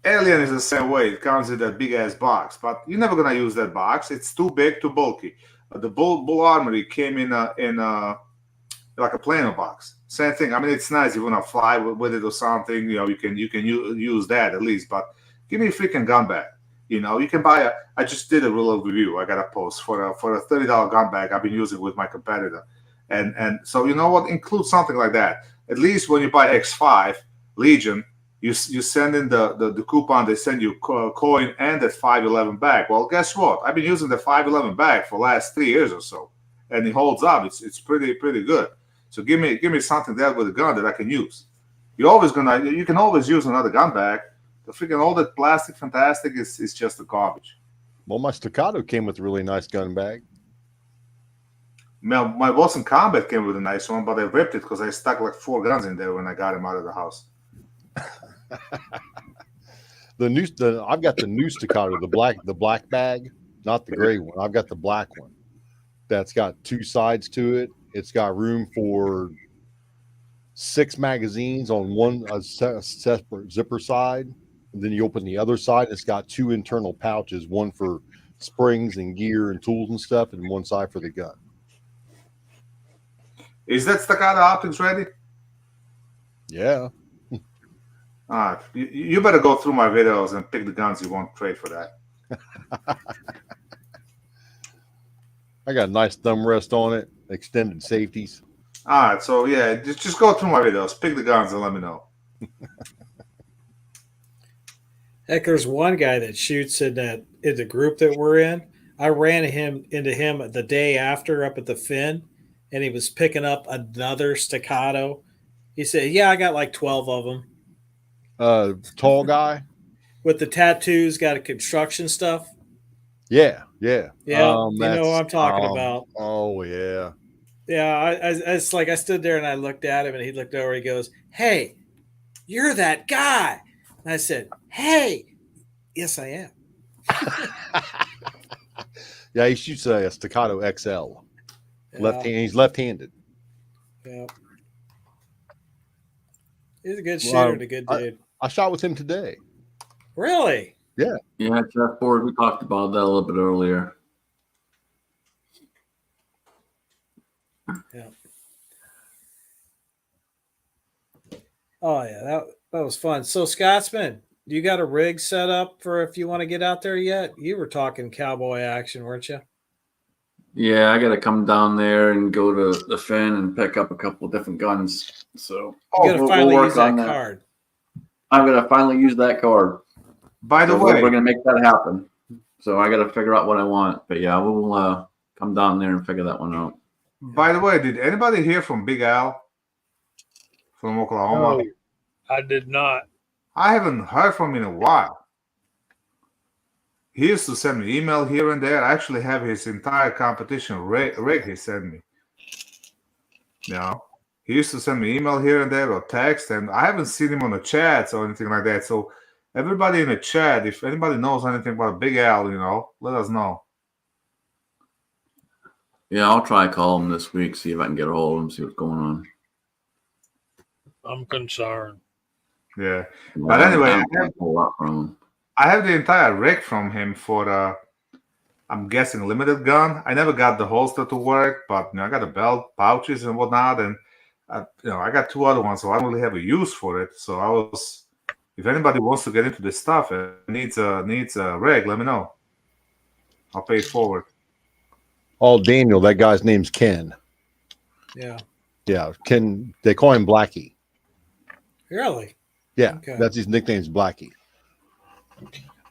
Alien is the same way. It comes in that big ass box, but you're never gonna use that box. It's too big, too bulky. The Bull Armory came in like a plano box. Same thing. I mean, it's nice if you want to fly with it or something. You know, you can use that at least. But give me a freaking gun bag. You know, you can buy I just did a real review. I got a post for a $30 gun bag I've been using with my competitor, and so you know what? Include something like that. At least when you buy X5 Legion, you send in the coupon. They send you a coin and that 511 bag. Well, guess what? I've been using the 511 bag for the last 3 years or so, and it holds up. It's pretty good. So give me something there with a gun that I can use. You can always use another gun bag. The freaking all that plastic fantastic is just a garbage. Well, my Staccato came with a really nice gun bag. My Wilson Combat came with a nice one, but I ripped it because I stuck like 4 guns in there when I got him out of the house. I've got the new Staccato, the black bag, not the gray one. I've got the black one. That's got 2 sides to it. It's got room for 6 magazines on a separate zipper side. And then you open the other side. It's got 2 internal pouches, one for springs and gear and tools and stuff, and one side for the gun. Is that Staccato optics ready? Yeah. You better go through my videos and pick the guns you want to trade for that. I got a nice thumb rest on it, extended safeties. All right, so yeah, just go through my videos, pick the guns, and let me know. Heck, there's one guy that shoots in the group that we're in. I ran into him the day after up at the Finn, and he was picking up another Staccato. He said, "Yeah, I got like 12 of them." Tall guy with the tattoos, got a construction stuff. Yeah. You know what I'm talking about. Oh yeah. Yeah, it's like I stood there and I looked at him and he looked over. He goes, "Hey, you're that guy." And I said, "Hey, yes, I am." Yeah, he shoots a Staccato XL. Yeah. He's left-handed. Yeah. He's a good shooter and a good dude. I shot with him today. Really? Yeah. Yeah, Jeff Ford, we talked about that a little bit earlier. Yeah. Oh yeah, that was fun. So Scotsman, you got a rig set up for if you want to get out there yet? You were talking cowboy action, weren't you? Yeah, I got to come down there and go to the Finn and pick up a couple of different guns. So you got to finally use that card. I'm going to finally use that card. By the way, we're going to make that happen. So I got to figure out what I want. But yeah, we'll come down there and figure that one out. By the way, did anybody hear from Big Al from Oklahoma? No, I did not. I haven't heard from him in a while. he used to send me email here and there. I actually have his entire competition rig he sent me. You know, he used to send me email here and there or text, and I haven't seen him on the chats or anything like that. So everybody in the chat, if anybody knows anything about Big Al, let us know. Yeah, I'll try call him this week, see if I can get a hold of him, see what's going on. I'm concerned. Yeah. But anyway, I don't get a whole lot from him. I have the entire rig from him for I'm guessing limited gun. I never got the holster to work, but I got the belt pouches and whatnot, and I got 2 other ones, so I don't really have a use for it. So if anybody wants to get into this stuff and needs a rig, let me know. I'll pay it forward. Oh, Daniel, that guy's name's Ken. Yeah. Yeah, Ken. They call him Blackie. Really? Yeah, Okay. that's his nickname's Blackie.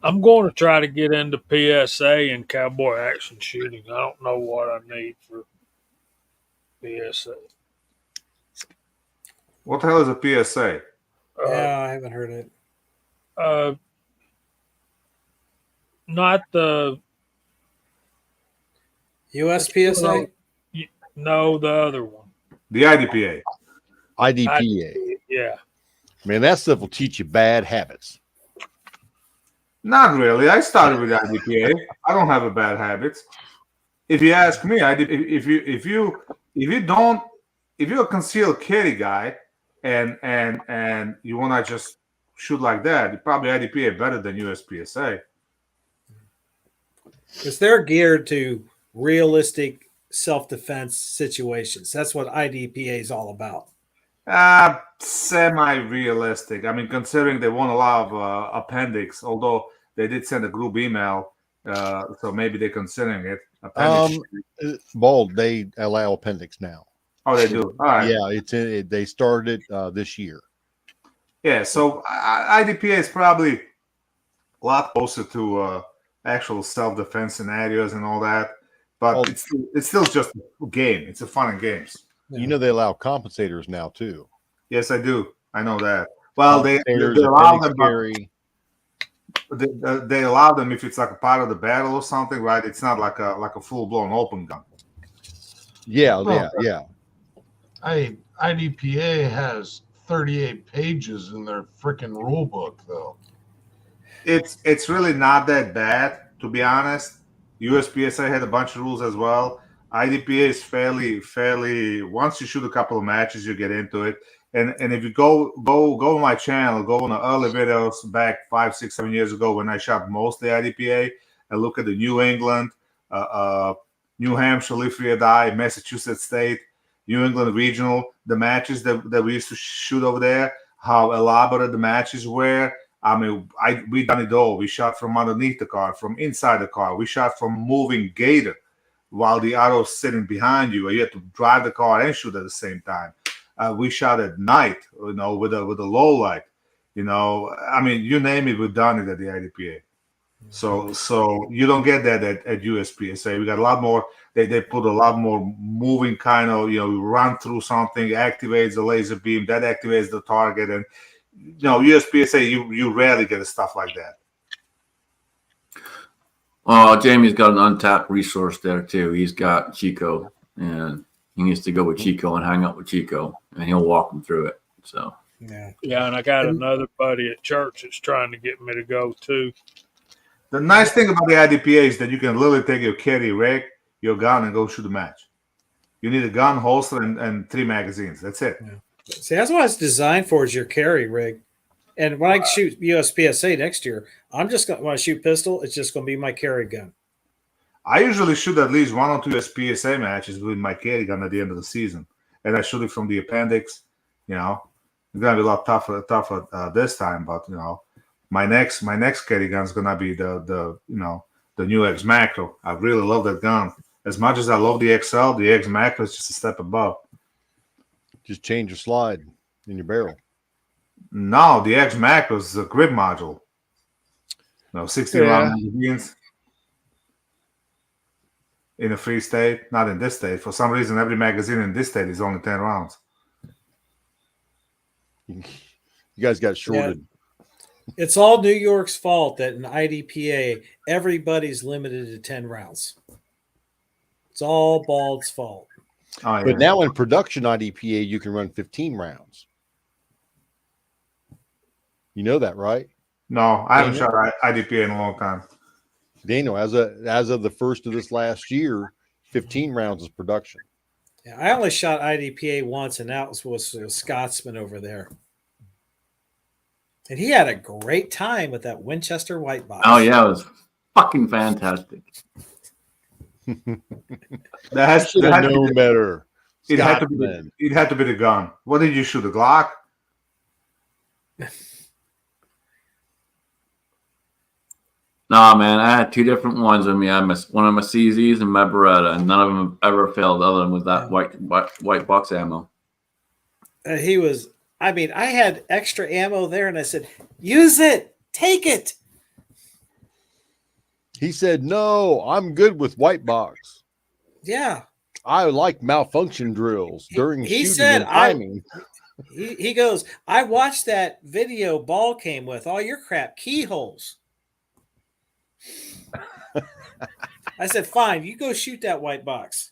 I'm going to try to get into PSA and cowboy action shooting. I don't know what I need for PSA. What the hell is a PSA? Yeah, I haven't heard it. Not the USPSA? no, the other one. The IDPA. IDPA. Yeah. Man, that stuff will teach you bad habits. Not really. I started with IDPA. I don't have a bad habits. If you ask me, if you're a concealed carry guy and you want to just shoot like that, probably IDPA better than USPSA. Because they're geared to realistic self-defense situations. That's what IDPA is all about. Semi-realistic. I mean, considering they won't allow appendix, although they did send a group email, so maybe they're considering it. Bald, they allow appendix now. Oh, they do. All right. Yeah, they started this year. Yeah, so IDPA is probably a lot closer to actual self-defense scenarios and all that, but it's still just a game. It's a fun and games. Yeah. They allow compensators now too. Yes, I do. I know that. Well, they allow them. They allow them if it's like a part of the battle or something, right? It's not like a full-blown open gun. Yeah. IDPA has 38 pages in their freaking rule book, though. It's really not that bad, to be honest. USPSA had a bunch of rules as well. IDPA is fairly. Once you shoot a couple of matches, you get into it. And if you go on my channel, go on the early videos back 5, 6, 7 years ago when I shot mostly IDPA, and look at the New England, New Hampshire, Live Free or Die, Massachusetts State, New England Regional, the matches that we used to shoot over there, how elaborate the matches were. I mean, we done it all. We shot from underneath the car, from inside the car. We shot from moving gator while the other's sitting behind you. You had to drive the car and shoot at the same time. We shot at night, with a low light. I mean, you name it, we've done it at the IDPA. So you don't get that at USPSA. We got a lot more. They put a lot more moving kind of. You run through something, activates the laser beam, that activates the target, and USPSA you rarely get stuff like that. Jamie's got an untapped resource there too. He's got Chico, and he needs to go with Chico and hang out with Chico, and he'll walk him through it. So yeah, and I got another buddy at church that's trying to get me to go too. The nice thing about the IDPA is that you can literally take your carry rig, your gun, and go shoot a match. You need a gun, holster, and 3 magazines. That's it. Yeah. See, that's what it's designed for, is your carry rig. And when I shoot USPSA next year, when I shoot pistol, it's just going to be my carry gun. I usually shoot at least 1 or 2 USPSA matches with my carry gun at the end of the season, and I shoot it from the appendix. It's gonna be a lot tougher this time, but my next carry gun is gonna be the new X Macro. I really love that gun. As much as I love the XL, the X Macro is just a step above. Just change your slide in your barrel. No, the X Macro is a grip module. 16 round magazines in a free state, not in this state. For some reason, every magazine in this state is only 10 rounds. You guys got shorted. It's all New York's fault that in IDPA everybody's limited to 10 rounds. It's all Bald's fault. Oh, yeah. But now in production IDPA, you can run 15 rounds. You know that, right? No, I haven't Daniel? shot IDPA in a long time. Daniel, as of the first of this last year, 15 rounds is production. Yeah, I only shot IDPA once, and that was a Scotsman over there. And he had a great time with that Winchester white box. Oh yeah, it was fucking fantastic. That Should have known better. It had to Scotsman. be. It had to be the gun. What did you shoot? A Glock? No, man, I had two different ones with me. I had one of my CZs and my Beretta, and none of them have ever failed other than with that white box ammo. He was, I mean, I had extra ammo there, and I said, use it, take it. He said, "No, I'm good with white box. Yeah. I like malfunction drills during He shooting said, and timing." He goes, I watched that video Ball came with, all your crap, keyholes. I said, fine, you go shoot that white box.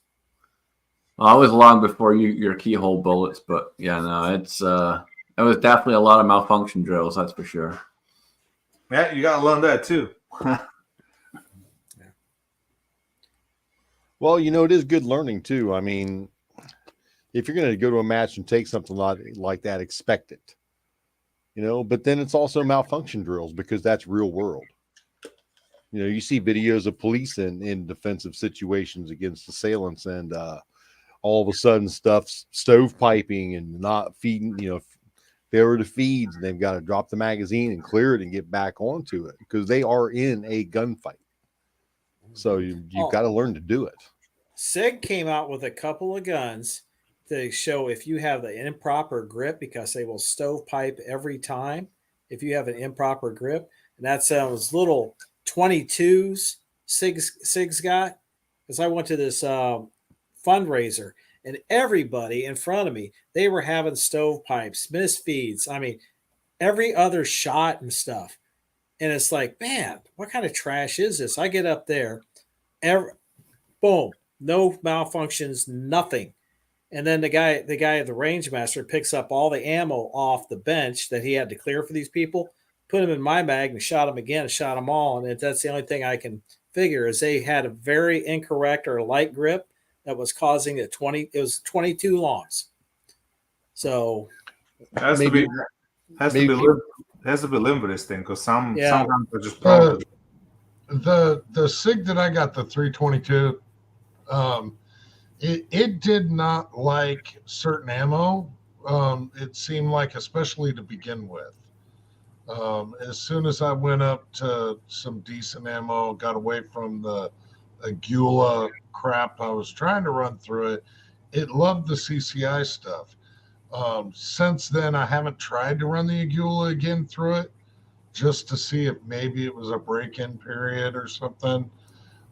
Well, I was long before your keyhole bullets, but yeah, no, it was definitely a lot of malfunction drills, that's for sure. Yeah, you gotta learn that too. Well, it is good learning too. I mean, if you're going to go to a match and take something like that, expect it. But then it's also malfunction drills because that's real world. You see videos of police in defensive situations against assailants, and all of a sudden stuff's stovepiping and not feeding, failure to feeds, and they've got to drop the magazine and clear it and get back onto it because they are in a gunfight. So you've got to learn to do it. SIG came out with a couple of guns to show if you have the improper grip, because they will stovepipe every time if you have an improper grip. And that's those little 22s SIG's got. Because I went to this fundraiser, and everybody in front of me, they were having stovepipes, misfeeds. I mean, every other shot and stuff. And it's like, man, what kind of trash is this? I get up there, boom, no malfunctions, nothing. And then the guy, the range master, picks up all the ammo off the bench that he had to clear for these people, put them in my bag, and shot them again, and shot them all. And that's the only thing I can figure is they had a very incorrect or light grip that was causing it was 22 longs. So has to be live with this thing because some guns are just prone. The SIG that I got, the 322, it did not like certain ammo. It seemed like, especially to begin with. As soon as I went up to some decent ammo, got away from the Agula crap I was trying to run through it, it loved the CCI stuff. Since then, I haven't tried to run the Agula again through it just to see if maybe it was a break-in period or something.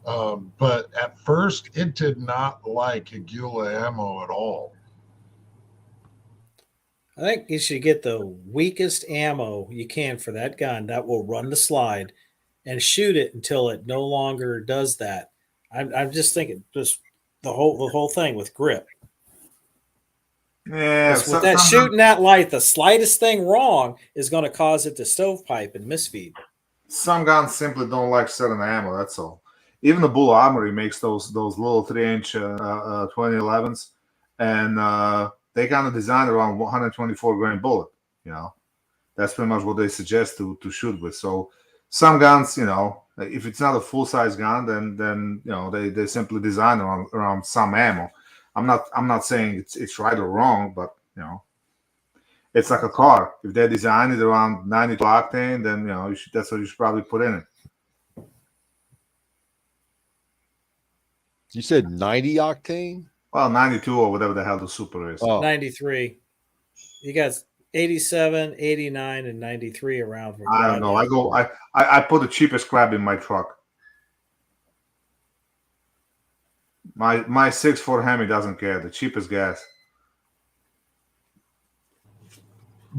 But at first, it did not like Agula ammo at all. I think you should get the weakest ammo you can for that gun that will run the slide and shoot it until it no longer does that. I'm just thinking just the whole thing with grip. Yeah, with that shooting that light, the slightest thing wrong is going to cause it to stovepipe and misfeed. Some guns simply don't like certain ammo. That's all. Even the Bull Armory makes those little 3-inch 2011s, and they kind of designed around 124 grain bullet. That's pretty much what they suggest to shoot with. So some guns, if it's not a full size gun, then they simply design around some ammo. I'm not saying it's right or wrong, but it's like a car. If they design it around 92 octane, then that's what you should probably put in it. You said 90 octane? Well, 92 or whatever the hell the super is. Oh. 93. You got 87, 89, and 93 around. I don't know. I put the cheapest crap in my truck. My 6.4 Hemi doesn't care. The cheapest gas.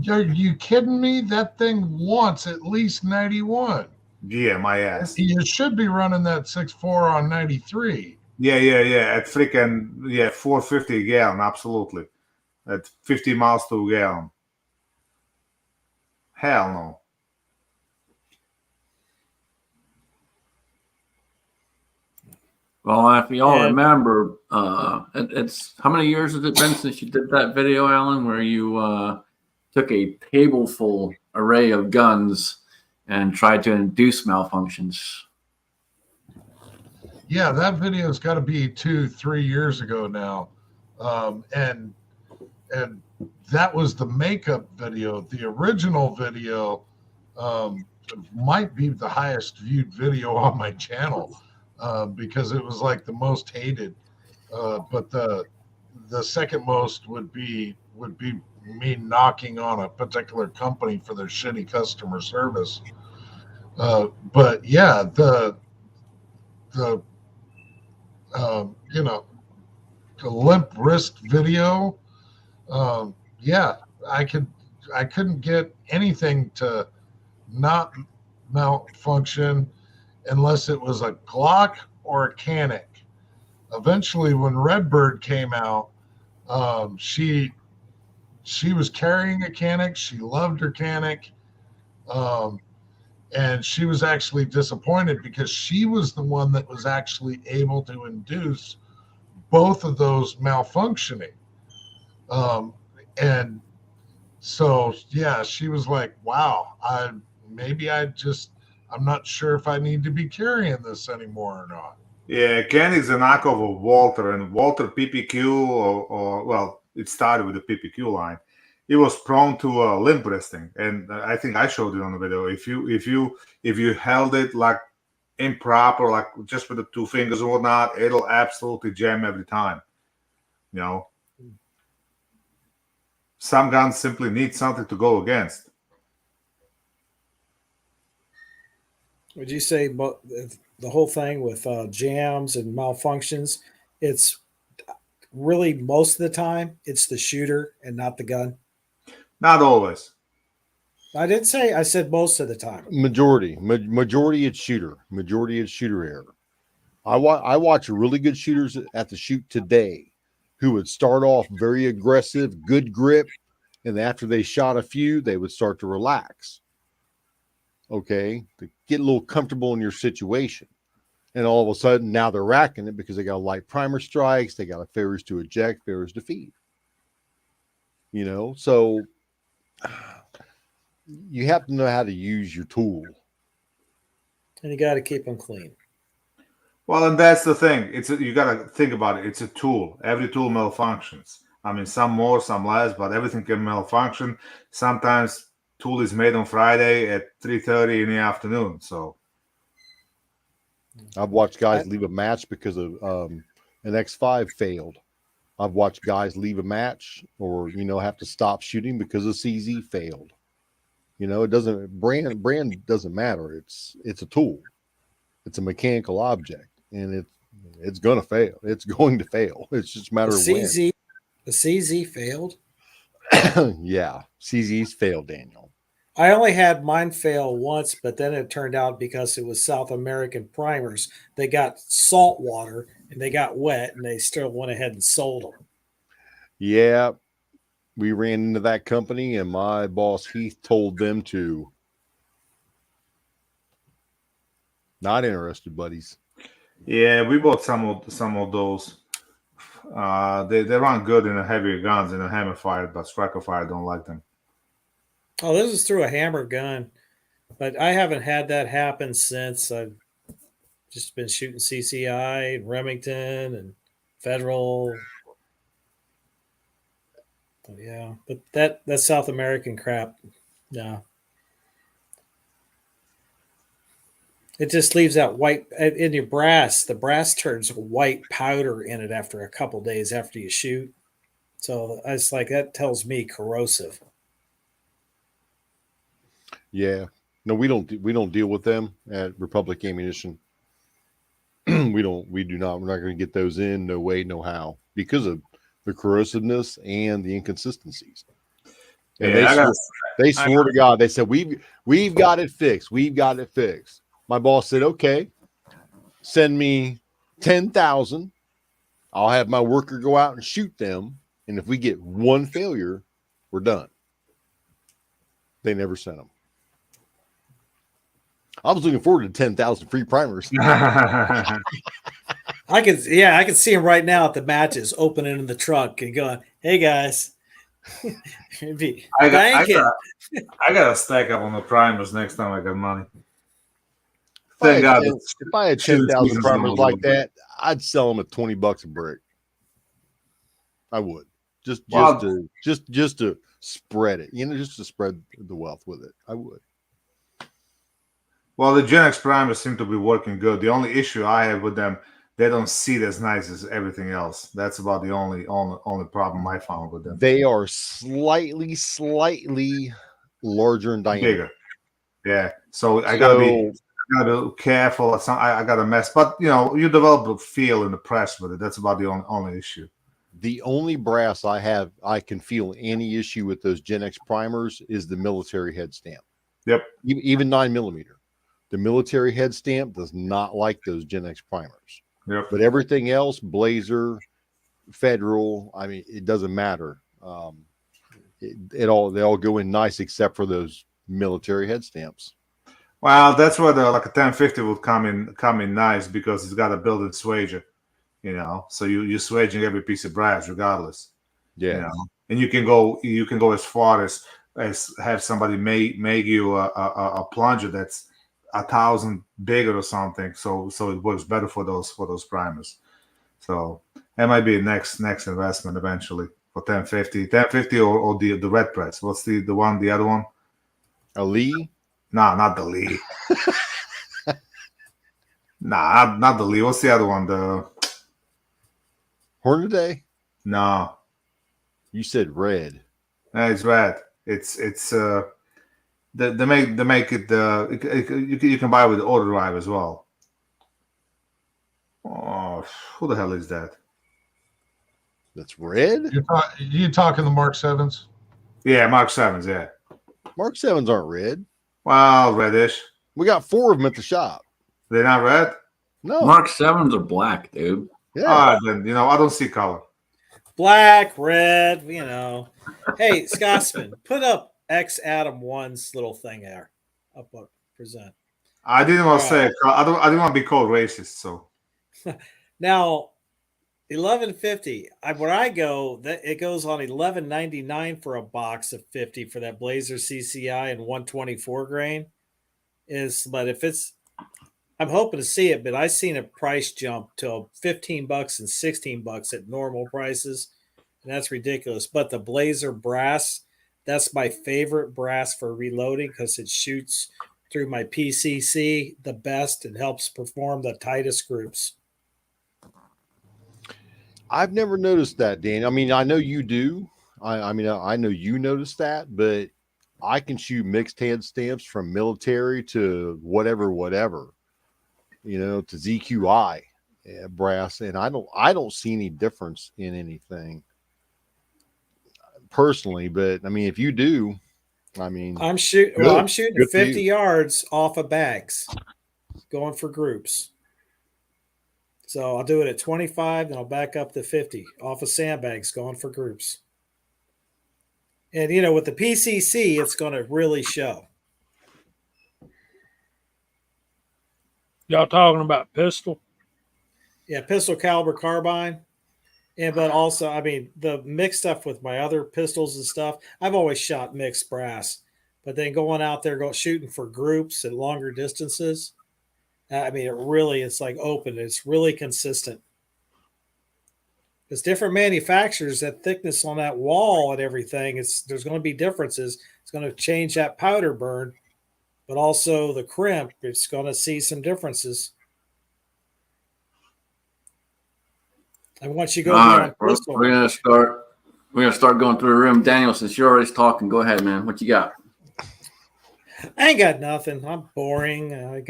Are you kidding me? That thing wants at least 91. Yeah, my ass. You should be running that 6.4 on 93. Yeah. At freaking 450 a gallon, absolutely. At 50 miles to a gallon. Hell no. Well, if y'all And- remember, it's how many years has it been since you did that video, Alan, where you took a tableful array of guns and tried to induce malfunctions? Yeah, that video's got to be 2-3 years ago now, and that was the makeup video. The original video might be the highest viewed video on my channel because it was like the most hated. But the second most would be me knocking on a particular company for their shitty customer service. But yeah, the you know, the limp wrist video. Yeah, I couldn't get anything to not malfunction unless it was a Glock or a Canic. Eventually, when Redbird came out, she was carrying a Canic. She loved her Canic. And she was actually disappointed because she was the one that was actually able to induce both of those malfunctioning. And so, yeah, she was like, wow, I'm not sure if I need to be carrying this anymore or not. Yeah, Ken is a knockoff of Walter, and Walter PPQ, or well, it started with the PPQ line. He was prone to limp wristing, and I think I showed it on the video. If you held it like improper, like just with the two fingers or whatnot, it'll absolutely jam every time. You know, some guns simply need something to go against. Would you say the whole thing with jams and malfunctions, it's really most of the time it's the shooter and not the gun? Not always. I didn't say, I said most of the time. Majority it's shooter. Majority it's shooter error. I watch really good shooters at the shoot today who would start off very aggressive, good grip, and after they shot a few, they would start to relax. Okay, to get a little comfortable in your situation. And all of a sudden, now they're racking it because they got light primer strikes, they got a failures to eject, failures to feed. You know, so you have to know how to use your tool. And you got to keep them clean. Well, and that's the thing. You got to think about it. It's a tool. Every tool malfunctions. I mean, some more, some less, but everything can malfunction. Sometimes tool is made on Friday at 3:30 in the afternoon. So I've watched guys leave a match because of an X5 failed. I've watched guys leave a match or, have to stop shooting because a CZ failed. It doesn't brand doesn't matter. It's a tool. It's a mechanical object and it's going to fail. It's going to fail. It's just a matter of when. The CZ failed? Yeah. CZ's failed, Daniel. I only had mine fail once, but then it turned out because it was South American primers, they got salt water and they got wet and they still went ahead and sold them. Yeah. We ran into that company and my boss, Heath, told them to. Not interested, buddies. yeah, we bought some of those. They run good in the heavier guns in a hammer fire, but striker fire don't like them. Oh, this is through a hammer gun, but I haven't had that happen since. I've just been shooting CCI, Remington, and Federal. But yeah, but that South American crap, no. It just leaves that white in your brass. The brass turns white powder in it after a couple days after you shoot. So it's like that tells me corrosive. Yeah. No, we don't deal with them at Republic Ammunition. we do not. We're not going to get those in. No way, no how, because of the corrosiveness and the inconsistencies. And Yeah, they swore to God. They said, we've got it fixed. We've got it fixed. My boss said, okay, send me 10,000. I'll have my worker go out and shoot them. And if we get one failure, we're done. They never sent them. I was looking forward to 10,000 free primers. I can see him right now at the matches, opening in the truck and going, "Hey guys." I got a stack up on the primers next time I got money. Thank God. If I had 10,000 primers like that, I'd sell them at $20 a brick. I would just to spread it, just to spread the wealth with it. I would. Well, the Gen X primers seem to be working good. The only issue I have with them, they don't seat as nice as everything else. That's about the only problem I found with them. They are slightly larger in diameter. Bigger. Yeah. So I gotta be careful. I gotta mess. But you develop a feel in the press with it. That's about the only issue. The only brass I can feel any issue with those Gen X primers is the military head stamp. Yep. Even 9mm. The military head stamp does not like those Gen X primers. Yep. But everything else, Blazer, Federal, I mean, it doesn't matter. They all go in nice except for those military head stamps. Well, that's where a 1050 would come in nice because it's got a built-in swager, So you're swaging every piece of brass regardless. Yeah. And you can go as far as have somebody make you a plunger that's 1,000 bigger or something, so it works better for those primers. So that might be a next investment eventually for 1050 or the red press. What's the other one? A Lee? No, not the Lee. Nah, not the Lee. What's the other one? The Hornaday? No. You said red. No, it's red. It's they make it. You can buy it with auto drive as well. Oh, who the hell is that? That's red? You talking the Mark 7s? Yeah, Mark 7s, yeah. Mark 7s aren't red. Well, reddish. We got 4 of them at the shop. They're not red? No. Mark 7s are black, dude. Yeah. Then, I don't see color. Black, red, Hey, Scotsman, put up X Adam 1's little thing there. Up present. I didn't want to say I didn't want to be called racist, so. Now, 1150. Where I go, it goes on 11.99 for a box of 50 for that Blazer CCI and 124 grain. But if it's, I'm hoping to see it, but I've seen a price jump to $15 and $16 at normal prices, and that's ridiculous. But the Blazer brass, that's my favorite brass for reloading because it shoots through my PCC the best and helps perform the tightest groups. I've never noticed that, Dan. I mean, I know you do. I know you noticed that, but I can shoot mixed head stamps from military to whatever, to ZQI brass, and I don't see any difference in anything personally. But I mean, if you do, I'm shooting 50 yards off of bags, going for groups. So I'll do it at 25, then I'll back up to 50 off of sandbags, going for groups. And with the PCC, it's going to really show. Y'all talking about pistol? Yeah, pistol caliber carbine. But also, the mixed stuff with my other pistols and stuff, I've always shot mixed brass. But then going out there, shooting for groups at longer distances, it's like open. It's really consistent. It's different manufacturers, that thickness on that wall and everything. There's going to be differences. It's going to change that powder burn, but also the crimp. It's going to see some differences. And once you go beyond pistol, we're gonna start going through the room. Daniel, since you're always talking, go ahead, man. What you got? I ain't got nothing. I'm boring. I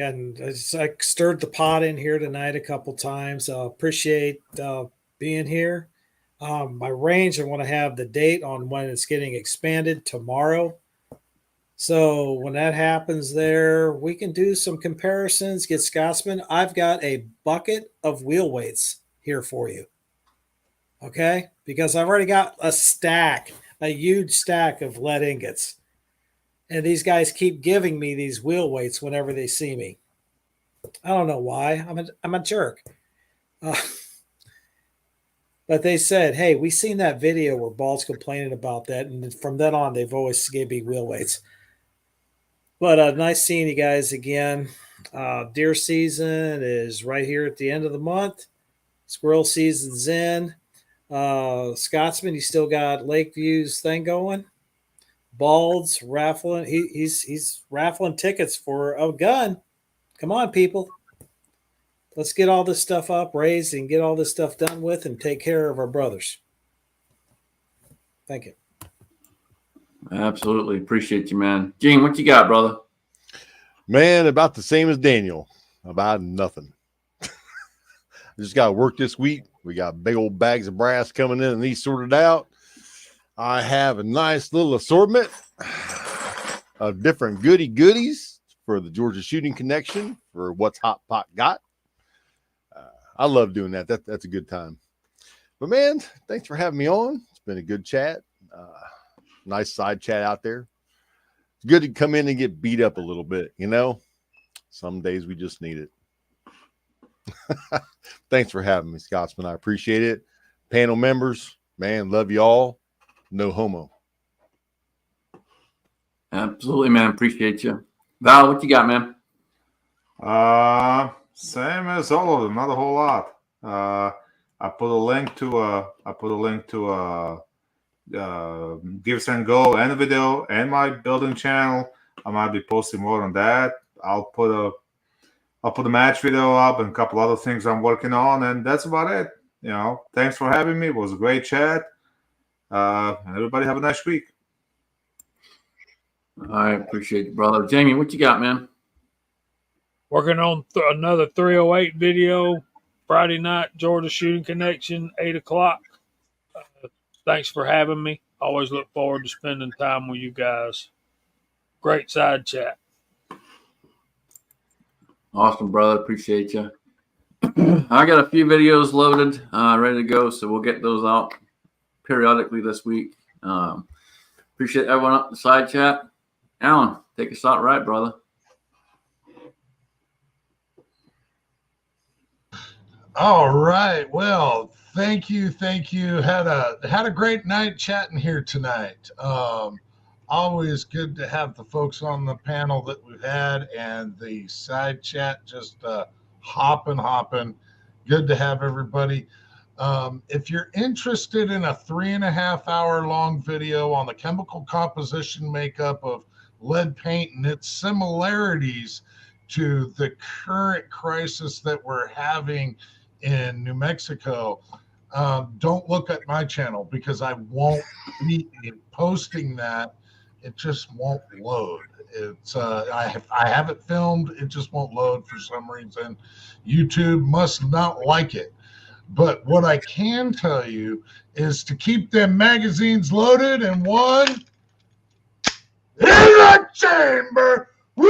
stirred the pot in here tonight a couple times. I appreciate being here. My range, I want to have the date on when it's getting expanded tomorrow. So when that happens there, we can do some comparisons, get Scotsman. I've got a bucket of wheel weights here for you. Okay? Because I've already got a huge stack of lead ingots. And these guys keep giving me these wheel weights whenever they see me. I don't know why. I'm a jerk. But they said, hey, we seen that video where Ball's complaining about that. And from then on, they've always gave me wheel weights. But nice seeing you guys again. Deer season is right here at the end of the month. Squirrel season's in. Scotsman, you still got Lakeview's thing going. Bald's raffling. He's raffling tickets for a gun. Come on, people. Let's get all this stuff up, raised, and get all this stuff done with and take care of our brothers. Thank you. Absolutely. Appreciate you, man. Gene, what you got, brother? Man, about the same as Daniel. About nothing. I just got to work this week. We got big old bags of brass coming in and these sorted out. I have a nice little assortment of different goodies for the Georgia Shooting Connection for What's Hot Pot Got. I love doing that. That's a good time. But, man, thanks for having me on. It's been a good chat. Nice side chat out there. It's good to come in and get beat up a little bit, you know? Some days we just need it. Thanks for having me, Scotsman. I appreciate it. Panel members, man, love you all. No homo. Absolutely, man. Appreciate you. Val, what you got, man? Same as all of them, not a whole lot. I put a link to Gives and Go and a video and my building channel. I might be posting more on that. I'll put a match video up and a couple other things I'm working on, and that's about it. You know, thanks for having me. It was a great chat. And everybody have a nice week. I appreciate it, brother. Jamie, what you got, man? Working on another 308 video Friday night, Georgia Shooting Connection, 8 o'clock. Thanks for having me. Always look forward to spending time with you guys. Great side chat. Awesome, brother. Appreciate you. I got a few videos loaded, ready to go, so we'll get those out periodically this week. Appreciate everyone up the side chat. Alan, take us out right, brother. All right. Well, thank you. Had a great night chatting here tonight. Always good to have the folks on the panel that we've had and the side chat just hopping. Good to have everybody. If you're interested in a 3.5 hour long video on the chemical composition makeup of lead paint and its similarities to the current crisis that we're having in New Mexico, don't look at my channel because I won't be posting that. It just won't load. It's I have it filmed. It just won't load for some reason. YouTube must not like it. But what I can tell you is to keep them magazines loaded and one in the chamber. Woo!